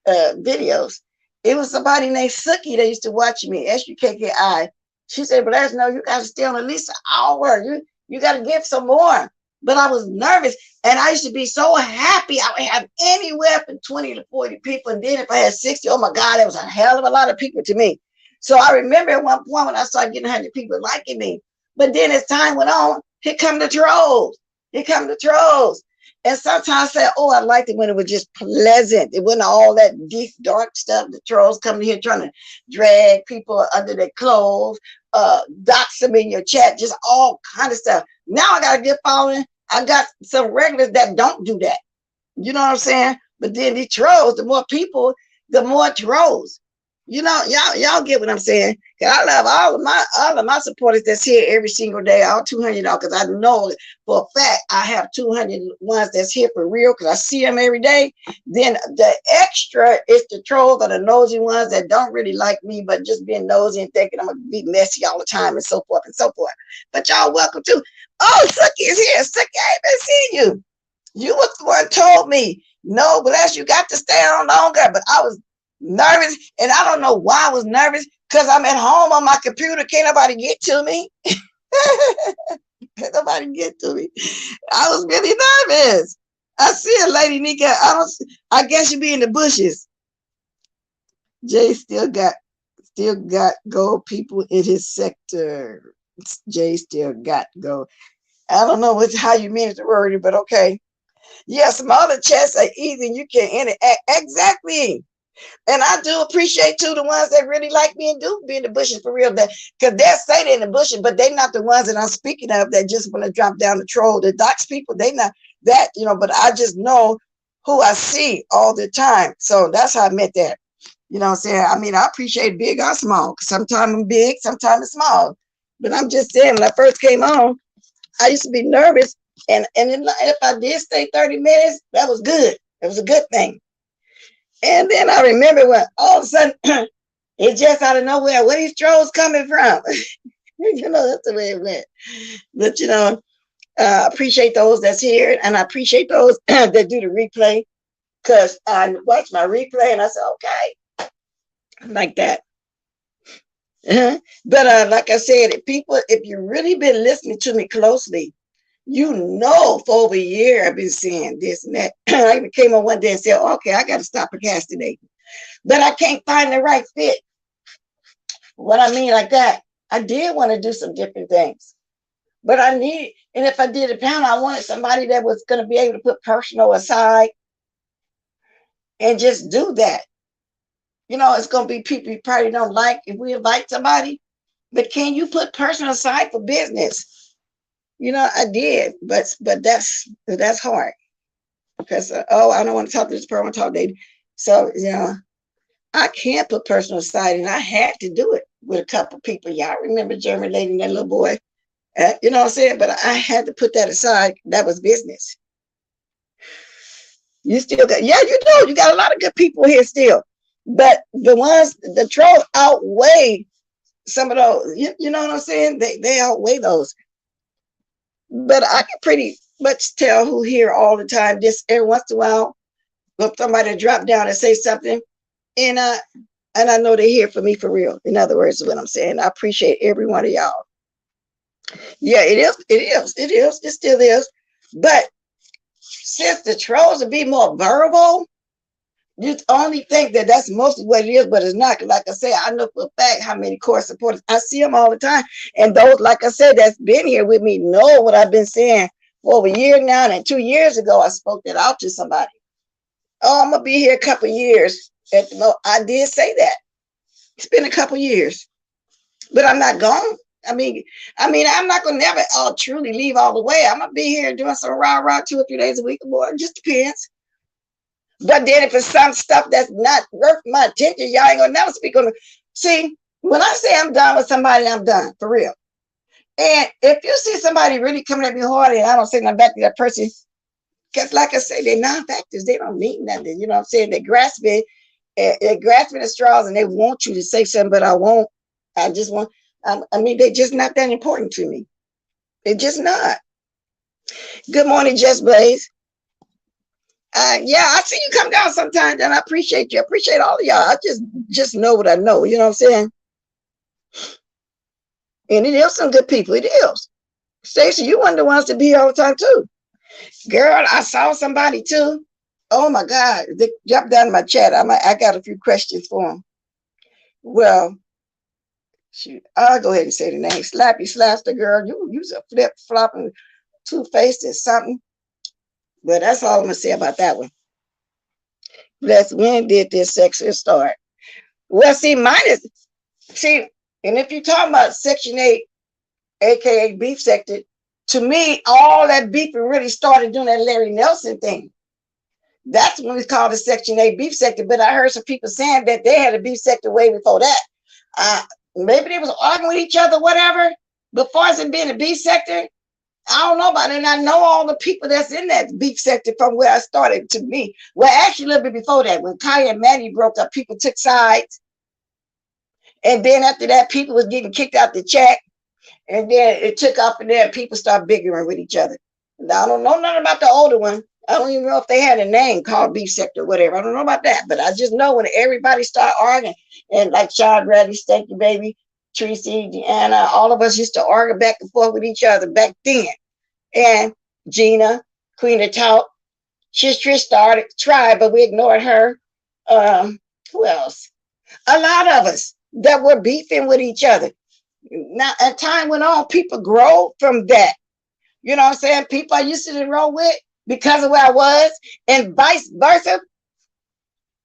videos. It was somebody named Suki that used to watch me, SUKKI. She said, but that's no, you got to stay on at least an hour. You got to give some more. But I was nervous and I used to be so happy. I would have anywhere from 20 to 40 people. And then if I had 60, oh my God, that was a hell of a lot of people to me. So I remember at one point when I started getting 100 people liking me. But then as time went on, here come the trolls. Here come the trolls. And sometimes I said, oh, I liked it when it was just pleasant. It wasn't all that deep, dark stuff. The trolls coming here trying to drag people under their clothes, dox them in your chat, just all kind of stuff. Now I got a good following. I got some regulars that don't do that. You know what I'm saying? But then these trolls, the more people, the more trolls. You know, y'all get what I'm saying. Cause I love all of my supporters that's here every single day, all 200 y'all, because I know for a fact I have 200 ones that's here for real because I see them every day. Then the extra is the trolls or the nosy ones that don't really like me, but just being nosy and thinking I'm gonna be messy all the time and so forth and so forth. But y'all welcome to. Oh, Suki is here. Suki, I ain't been seeing you. You was the one told me, no, Bless, you got to stay on longer. But I was nervous, and I don't know why I was nervous, because I'm at home on my computer. Can't nobody get to me. Can't nobody get to me. I was really nervous. I see a lady, Nika. I guess you be in the bushes. Jay still got gold people in his sector. Jay still got gold. I don't know how you mean it to word it, but okay. Yeah, smaller chats are easy and you can interact. Exactly. And I do appreciate too the ones that really like me and do be in the bushes for real. Because they'll say they're in the bushes, but they're not the ones that I'm speaking of that just want to drop down the troll. The docs people, they not that, but I just know who I see all the time. So that's how I meant that. You know what I'm saying? I mean, I appreciate big or small. Sometimes I'm big, sometimes it's small. But I'm just saying, when I first came on, I used to be nervous. And if I did stay 30 minutes, that was good. It was a good thing. And then I remember when all of a sudden, it just out of nowhere, where these trolls coming from? That's the way it went. But, I appreciate those that's here. And I appreciate those that do the replay. Because I watched my replay and I said, okay, like that. But like I said, if you've really been listening to me closely, for over a year I've been saying this and that. I even came on one day and said, okay, I got to stop procrastinating. But I can't find the right fit. What I mean like that, I did want to do some different things. But I need, and if I did a panel, I wanted somebody that was going to be able to put personal aside and just do that. You know, it's going to be people you probably don't like if we invite somebody, but can you put personal aside for business? You know, I did, but that's hard because I don't want to talk to this person, I want to talk to them. So you know, I can't put personal aside, and I had to do it with a couple people. Y'all remember German lady and that little boy? You know what I'm saying? But I had to put that aside. That was business. You still got, yeah, you do. You got a lot of good people here still. But the trolls outweigh some of those. You know what I'm saying? They outweigh those. But I can pretty much tell who here all the time. Just every once in a while, if somebody drop down and say something, and I know they're here for me for real. In other words, is what I'm saying. I appreciate every one of y'all. Yeah, it is. It is. It is. It still is. But since the trolls will be more verbal, you only think that that's mostly what it is, but it's not. Like I said, I know for a fact how many core supporters. I see them all the time. And those, like I said, that's been here with me know what I've been saying for over a year now. And 2 years ago, I spoke that out to somebody. Oh, I'm going to be here a couple of years. I did say that. It's been a couple of years. But I'm not gone. I mean, I'm not gonna never truly leave all the way. I'm gonna be here doing some rah 2 or 3 days a week or more. It just depends. But then if it's some stuff that's not worth my attention, y'all ain't gonna never speak on it. See, when I say I'm done with somebody, I'm done for real. And if you see somebody really coming at me hard and I don't say nothing back to that person, because like I say, they're non-factors, they don't mean nothing. You know what I'm saying? They're grasping at straws and they want you to say something, but I won't. I just want. I mean, they're just not that important to me. They're just not. Good morning, Just Blaze. Yeah, I see you come down sometimes, and I appreciate you. I appreciate all of y'all. I just know what I know. You know what I'm saying? And it is some good people. It is. Stacey, you one of the ones to be here all the time too. Girl, I saw somebody too. Oh my God! They jumped down in my chat. I got a few questions for them. Well. Shoot, I'll go ahead and say the name. Slappy Slapster girl. You's a flip flopping two-faced or something. But that's all I'm gonna say about that one. That's when did this sexual start? Well, see, and if you're talking about Section 8, aka beef sector, to me, all that beefing really started doing that Larry Nelson thing. That's when we called it Section 8 beef sector. But I heard some people saying that they had a beef sector way before that. Maybe they was arguing with each other, whatever. But far as it being a beef sector, I don't know about it. And I know all the people that's in that beef sector from where I started to me. Well, actually, a little bit before that, when Kaya and Manny broke up, people took sides. And then after that, people was getting kicked out the chat. And then it took off, and then people started bickering with each other. Now, I don't know nothing about the older one. I don't even know if they had a name called beef sector or whatever. I don't know about that. But I just know when everybody started arguing, and like Sean Bradley, Stanky Baby, Tracy, Deanna, all of us used to argue back and forth with each other back then. And Gina, Queen of Talk, Trish started, tried, but we ignored her. Who else? A lot of us that were beefing with each other. Now, as time went on, people grow from that. You know what I'm saying? People I used to roll with because of where I was, and vice versa.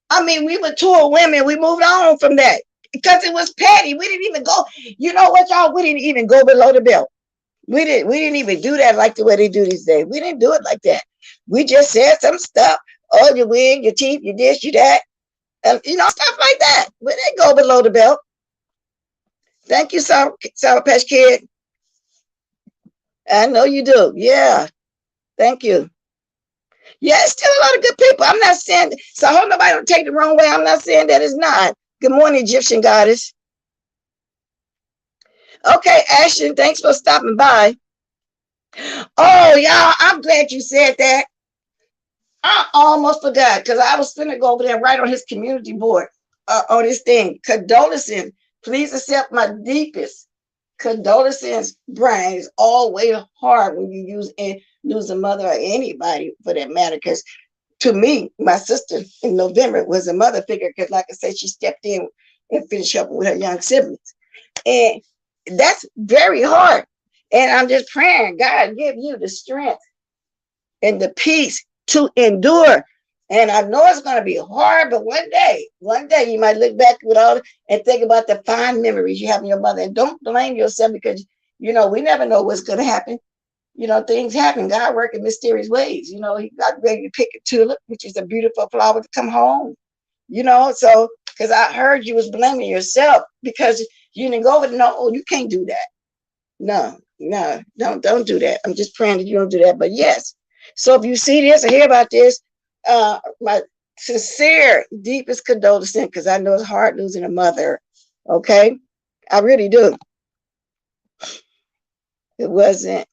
I mean, we were two women. We moved on from that because it was petty. We didn't even go. You know what, y'all? We didn't even go below the belt. We didn't even do that like the way they do these days. We didn't do it like that. We just said some stuff. Oh, your wig, your teeth, your this, your that. You know, stuff like that. We didn't go below the belt. Thank you, Sour Patch Kid. I know you do. Yeah. Thank you. Yeah, it's still a lot of good people. I'm not saying, so I hope nobody don't take the wrong way. I'm not saying that it's not. Good morning, Egyptian goddess. Okay, Ashton, thanks for stopping by. Oh, y'all, I'm glad you said that. I almost forgot because I was finna go over there right on his community board on this thing. Condolences. Please accept my deepest condolences. Brian, is always hard when you lose a mother or anybody for that matter. Because to me, my sister in November was a mother figure because, like I said, she stepped in and finished up with her young siblings. And that's very hard. And I'm just praying, God, give you the strength and the peace to endure. And I know it's going to be hard, but one day you might look back with all and think about the fond memories you have in your mother. And don't blame yourself because, we never know what's going to happen. Things happen. God works in mysterious ways. He got ready to pick a tulip, which is a beautiful flower, to come home. So because I heard you was blaming yourself because you didn't go over. No, you can't do that. No, no, don't do that. I'm just praying that you don't do that. But yes. So if you see this or hear about this, my sincere, deepest condolences, because I know it's hard losing a mother. Okay, I really do. It wasn't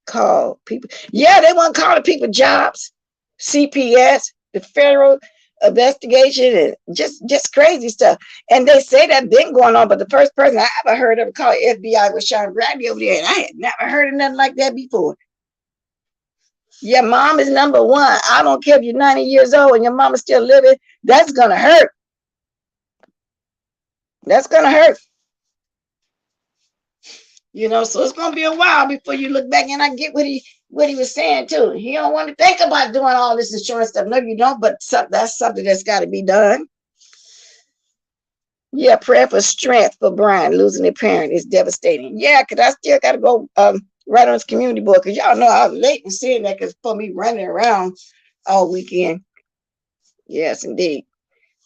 called people. Yeah, they want to call the people jobs, CPS, the federal investigation, and just crazy stuff. And they say that been going on, but the first person I ever heard of called FBI was Sean Bradley over there, and I had never heard of nothing like that before. Your mom is number one. I don't care if you're 90 years old and your mom is still living. That's gonna hurt. That's gonna hurt. So it's gonna be a while before you look back. And I get what he was saying too. He don't want to think about doing all this insurance stuff. No, you don't. But that's something that's got to be done. Yeah, prayer for strength for Brian losing a parent is devastating. Yeah, because I still got to go right on his community board because y'all know I was late in seeing that because for me running around all weekend. Yes, indeed.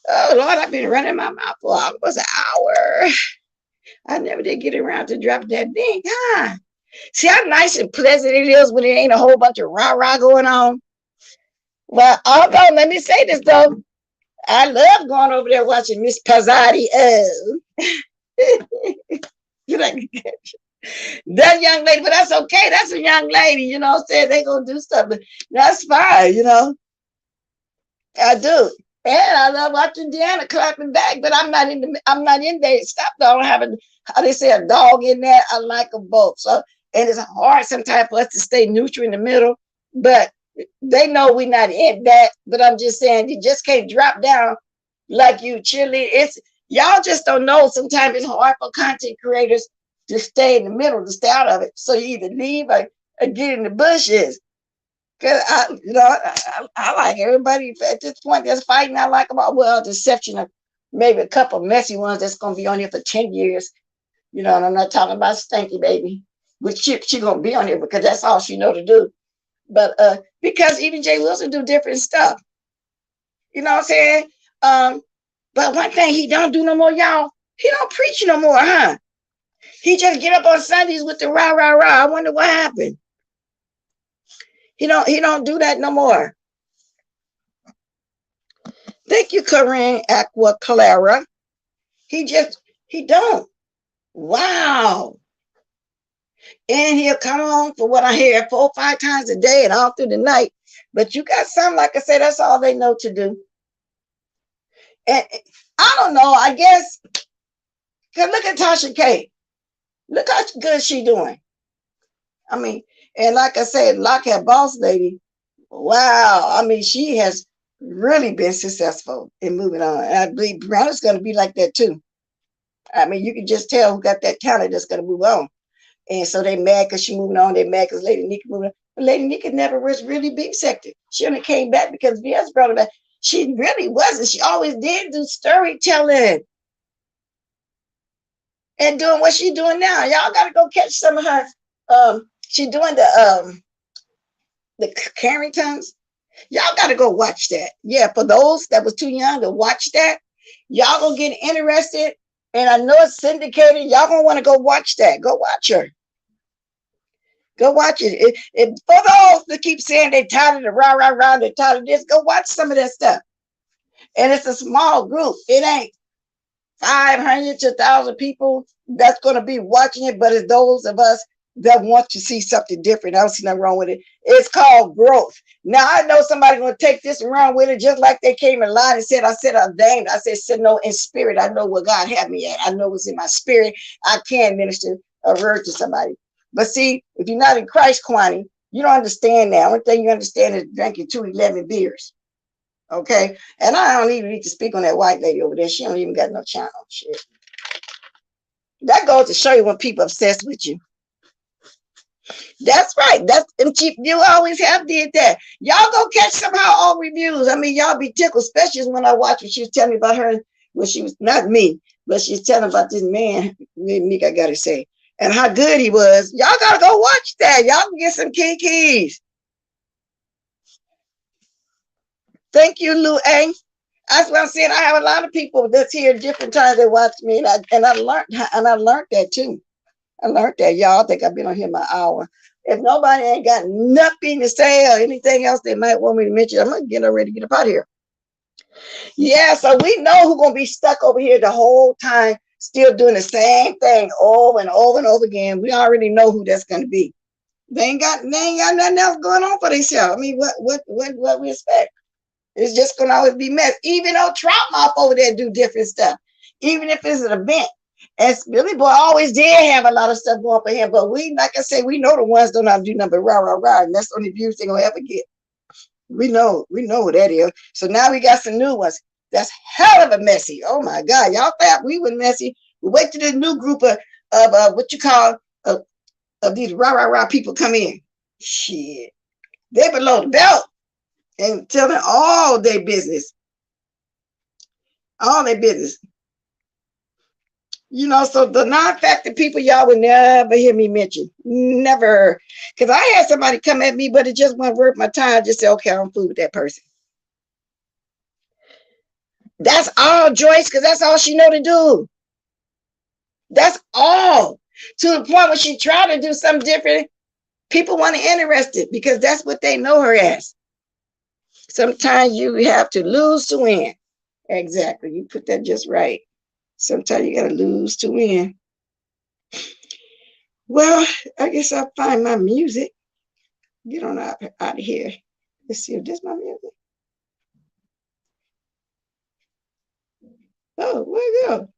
Oh Lord, I've been running my mouth for almost an hour. I never did get around to dropping that thing, huh? See how nice and pleasant it is when there ain't a whole bunch of rah-rah going on. Well, although, let me say this though. I love going over there watching Miss Pazzotti. That young lady, but that's okay. That's a young lady, saying they gonna do something. That's fine, I do. And I love watching Deanna clapping back, but I'm not in there. Stop though. I don't have how they say a dog in there. I like them both. So and it's hard sometimes for us to stay neutral in the middle, but they know we're not in that. But I'm just saying you just can't drop down like you cheerlead. It's y'all just don't know. Sometimes it's hard for content creators to stay in the middle, to stay out of it. So you either leave or get in the bushes. Cause I like everybody at this point that's fighting. I like them all. Well, the exception of maybe a couple messy ones that's gonna be on here for 10 years. And I'm not talking about Stanky Baby, which she gonna be on here because that's all she know to do. But because even Jay Wilson do different stuff. You know what I'm saying? But one thing he don't do no more, y'all, he don't preach no more, huh? He just get up on Sundays with the rah, rah, rah. I wonder what happened. He don't do that no more. Thank you, Corinne Aqua Clara. He don't. Wow. And he'll come on for what I hear 4 or 5 times a day and all through the night. But you got some, like I said, that's all they know to do. And I don't know, I guess, because look at Tasha K. Look how good she doing. I mean, and like I said, Lockheed Boss Lady, wow. I mean, she has really been successful in moving on. And I believe Brown going to be like that too. I mean, you can just tell who got that talent that's going to move on. And so they mad because she moving on. They mad because Lady Nika moving on. But Lady Nika never was really beef sector. She only came back because VS brought her back. She really wasn't. She always did do storytelling. And doing what she's doing now. Y'all got to go catch some of her. She doing the Carringtons. Y'all got to go watch that. Yeah, for those that was too young to watch that, y'all gonna get interested. And I know it's syndicated. Y'all gonna want to go watch that. Go watch her. Go watch it. For those that keep saying they tired of the rah, rah, rah, they're tired of this, go watch some of that stuff. And it's a small group. It ain't 500 to 1,000 people that's going to be watching it, but it's those of us that want to see something different. I don't see nothing wrong with it. It's called growth. Now, I know somebody's going to take this and run with it just like they came in line and said, I said, I'm dang. I said, no, in spirit. I know where God had me at. I know what's in my spirit. I can minister a word to somebody. But see, if you're not in Christ, Kwani, you don't understand that. One thing you understand is drinking 211 beers. Okay? And I don't even need to speak on that white lady over there. She don't even got no channel. Shit. That goes to show you when people obsessed with you. That's right. That's and she, you always have did that. Y'all go catch somehow all reviews. I mean, y'all be tickled, especially when I watch when she was telling me about her when she was not me, but she's telling about this man, Meek, I gotta say, and how good he was. Y'all gotta go watch that. Y'all can get some keys. Thank you, Lou A. That's what I'm saying. I have a lot of people that's here different times that watch me, and I learned that too. I learned that. Y'all think I've been on here my hour. If nobody ain't got nothing to say or anything else they might want me to mention, I'm gonna get ready to get up out of here. Yeah, so we know who's gonna be stuck over here the whole time, still doing the same thing over and over and over again. We already know who that's gonna be. They ain't got nothing else going on for themselves. I mean, what we expect? It's just gonna always be mess. Even though Trout Mouth over there do different stuff, even if it's an event. And Billy Boy always did have a lot of stuff going for him, but we, like I say, we know the ones don't have to do nothing but rah rah rah, and that's the only views they're gonna ever get. We know what that is. So now we got some new ones. That's hell of a messy. Oh my God, y'all thought we were messy. We wait till this new group of what you call of these rah rah rah people come in. Shit, they below the belt and telling all their business, all their business. You know, so the non-factor people y'all would never hear me mention. Never. Because I had somebody come at me, but it just wasn't worth my time. Just say, okay, I'm fool with that person. That's all, Joyce, because that's all she know to do. That's all. To the point where she tried to do something different, people want to interested because that's what they know her as. Sometimes you have to lose to win. Exactly. You put that just right. Sometimes you got to lose to win. Well, I guess I'll find my music. Get on out of here. Let's see if this is my music. Oh, where'd it go?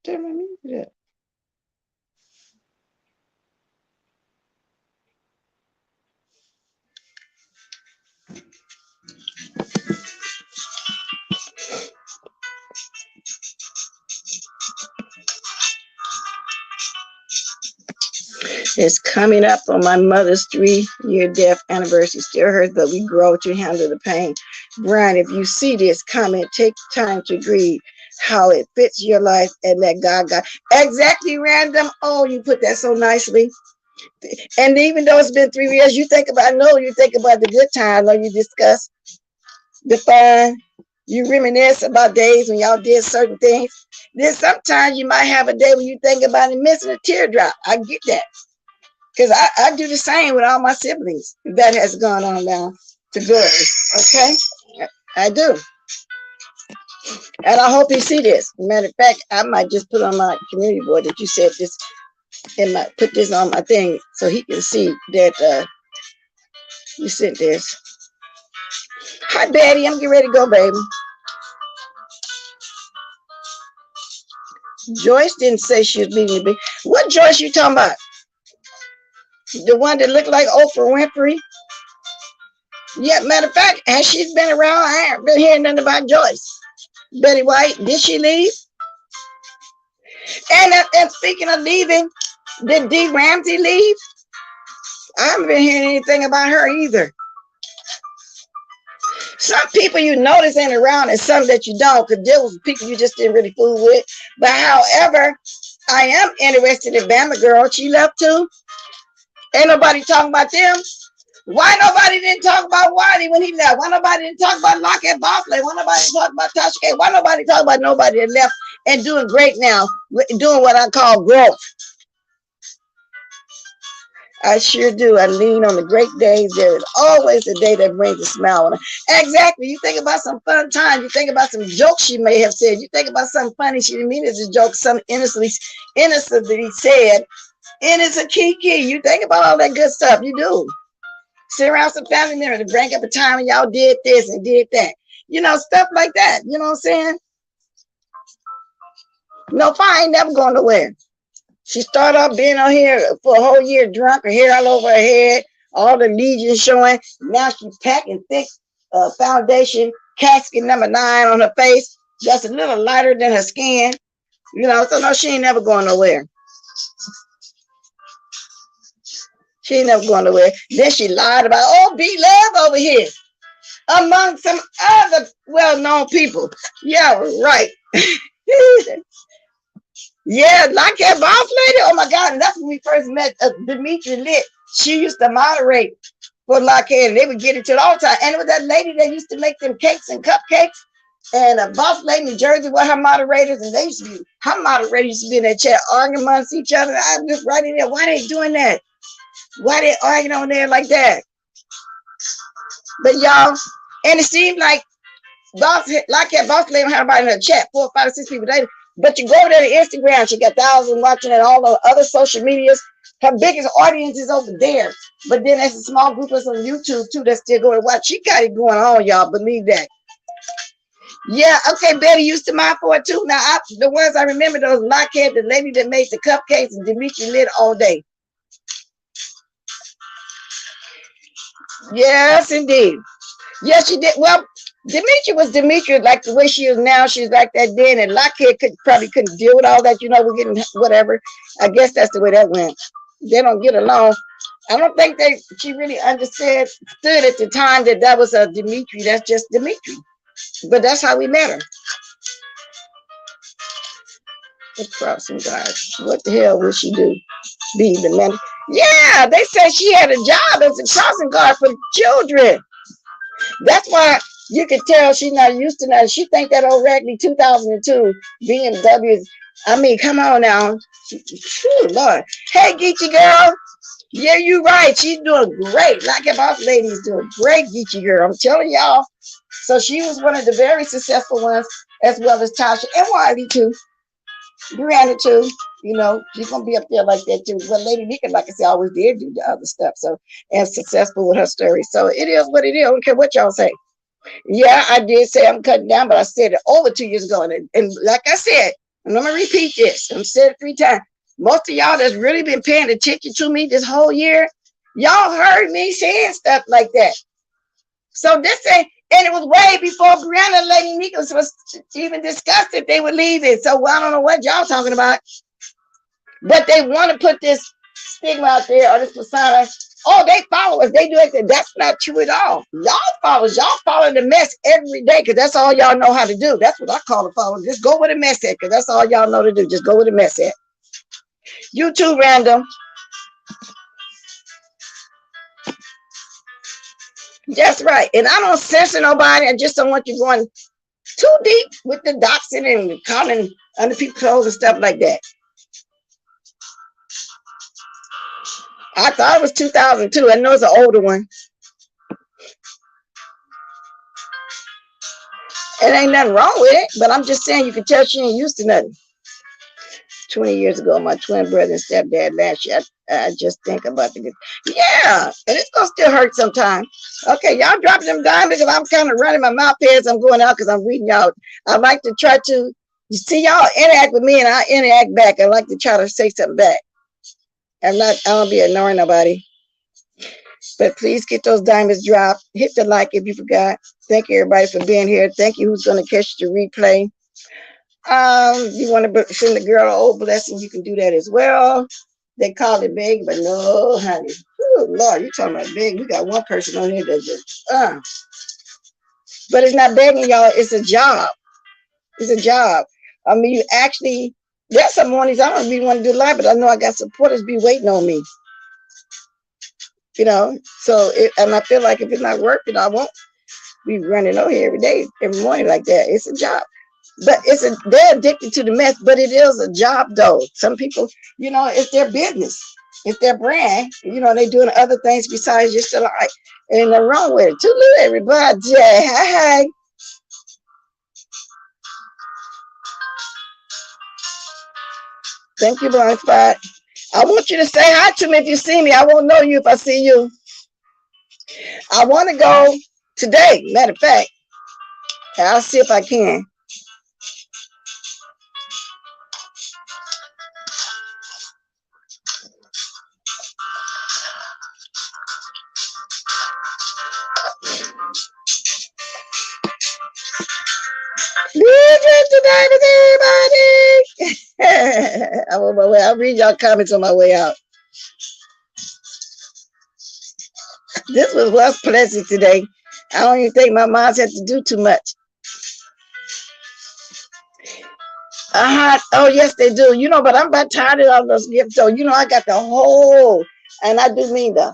Turn my music up. It's coming up on my mother's 3-year death anniversary. Still hurts, but we grow to handle the pain. Brian, if you see this comment, take time to grieve how it fits your life and let God guide. Exactly, Random. Oh, you put that so nicely. And even though it's been 3 years, you think about, no, you think about the good times, or you discuss the fun. You reminisce about days when y'all did certain things. Then sometimes you might have a day when you think about it missing a teardrop. I get that. Because I do the same with all my siblings. That has gone on down to glory. Okay? I do. And I hope you see this. Matter of fact, I might just put on my community board that you said this and put this on my thing so he can see that you sent this. Hi, Betty. I'm getting ready to go, baby. Joyce didn't say she was beating me. What Joyce you talking about? The one that looked like Oprah Winfrey? Yeah, matter of fact, has she been around? I haven't been hearing nothing about Joyce. Betty White, did she leave? And speaking of leaving, did Dee Ramsey leave? I haven't been hearing anything about her either. Some people you notice ain't around and some that you don't, because there was people you just didn't really fool with. But however, I am interested in Bama Girl. She left too. Ain't nobody talking about them. Why nobody didn't talk about Wiley when he left? Why nobody didn't talk about Lockett Bosley? Why nobody talk about Tasha K? Why nobody talk about nobody that left and doing great now, doing what I call growth? I sure do. I lean on the great days. There is always a day that brings a smile on it. Exactly. You think about some fun times. You think about some jokes she may have said. You think about something funny she didn't mean as a joke. Some innocently said. And it's a key. You think about all that good stuff. You do. Sit around some family members to bring up a time when y'all did this and did that. You know, stuff like that. You know what I'm saying? No, fine, ain't never going nowhere. She started off being on here for a whole year drunk, her hair all over her head, all the legions showing. Now she's packing thick foundation, casket number 9 on her face, just a little lighter than her skin. You know, so no, she ain't never going nowhere. She ain't never going nowhere. Then she lied about, oh, be love over here among some other well-known people. Yeah, right. Yeah, like that boss lady. Oh my God, and that's when we first met Dimitri Lit. She used to moderate for Lockheed, and they would get into it all the time. And it was that lady that used to make them cakes and cupcakes. And a boss lady in Jersey with her moderators, and they used to be, her moderators used to be in that chat arguing amongst each other. I'm just right in there. Why they doing that? Why they arguing on there like that? But y'all, and it seemed like boss, like that boss lady don't have everybody in her chat, 4, 5, 6 people daily. But you go over there to Instagram, she got thousands watching, and all the other social medias. Her biggest audience is over there. But then there's a small group of us on YouTube too that still go to watch. She got it going on, y'all. Believe that. Yeah, okay, Betty used to mine for it too. Now, the ones I remember, those Lockheed, the lady that made the cupcakes, and Dimitri Lit all day. Yes, indeed. Yes, she did. Well, Dimitri was Dimitri, like the way she is now. She's like that then, and Lockheed probably couldn't deal with all that. You know, we're getting whatever. I guess that's the way that went. They don't get along. I don't think she really understood at the time that was a Dimitri. That's just Dimitri. But that's how we met her. The crossing guard. What the hell would she do? Be the man? Yeah, they said she had a job as a crossing guard for children. That's why you can tell she's not used to that. She think that old Raggedy 2002 BMWs. I mean, come on now. Whew, Lord. Hey, Geechee girl. Yeah, you right. She's doing great. Like if our lady's doing great, Geechee girl. I'm telling y'all. So she was one of the very successful ones, as well as Tasha and Wiley too. Brianna too. You know, she's gonna be up there like that too. But Lady Nika, like I said, always did do the other stuff. So, and successful with her story. So it is what it is. I don't care what y'all say. Yeah, I did say I'm cutting down, but I said it over 2 years ago. And like I said, and I'm gonna repeat this. I've said it 3 times. Most of y'all that's really been paying attention to me this whole year, y'all heard me saying stuff like that. So this ain't, and it was way before Brianna and Lady Nika was even discussed that they were leaving. So I don't know what y'all talking about. But they want to put this stigma out there or this persona. Oh, they follow us. They do it. That's not true at all. Y'all follow the mess every day because that's all y'all know how to do. That's what I call a follow. Just go with the mess at because that's all y'all know to do. Just go with the mess at. You too, Random. That's right. And I don't censor nobody. I just don't want you going too deep with the doxing and calling under people's clothes and stuff like that. I thought it was 2002. I know it's an older one. It ain't nothing wrong with it, but I'm just saying you can tell she ain't used to nothing. 20 years ago, my twin brother and stepdad last year, I just think about the good. Yeah, and it's going to still hurt sometimes. Okay, y'all dropping them diamonds because I'm kind of running my mouth as I'm going out because I'm reading y'all. I like to try to, you see y'all interact with me and I interact back. I like to try to say something back. I don't be ignoring nobody. But please get those diamonds dropped. Hit the like if you forgot. Thank you everybody for being here. Thank you who's going to catch the replay. You want to send the girl an old blessing, you can do that as well. They call it big, but no, honey. Oh Lord, you're talking about big. We got one person on here that just but it's not begging, y'all. It's a job. It's a job. I mean, you actually, there's some mornings I don't really want to do live, but I know I got supporters be waiting on me. You know, so and I feel like if it's not working, I won't be running over here every day, every morning like that. It's a job. But they're addicted to the mess, but it is a job though. Some people, you know, it's their business, it's their brand, you know, they doing other things besides just the life. Ain't nothing wrong with it. Toodaloo, everybody. Hi. Thank you, Blind Spot. I want you to say hi to me if you see me. I won't know you if I see you. I want to go today, matter of fact. I'll see if I can. Today with everybody. I'm on my way. I'll read y'all comments on my way out. This was pleasant today. I don't even think my moms had to do too much. Oh, yes, they do. You know, but I'm about tired of all those gifts. So, you know, I got the whole, and I do mean the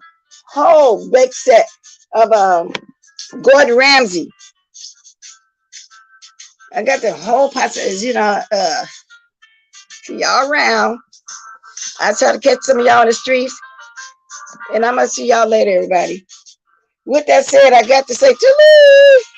whole big set of Gordon Ramsay. I got the whole process, you know, see y'all around. I try to catch some of y'all in the streets, and I'm going to see y'all later, everybody. With that said, I got to say, toodaloo.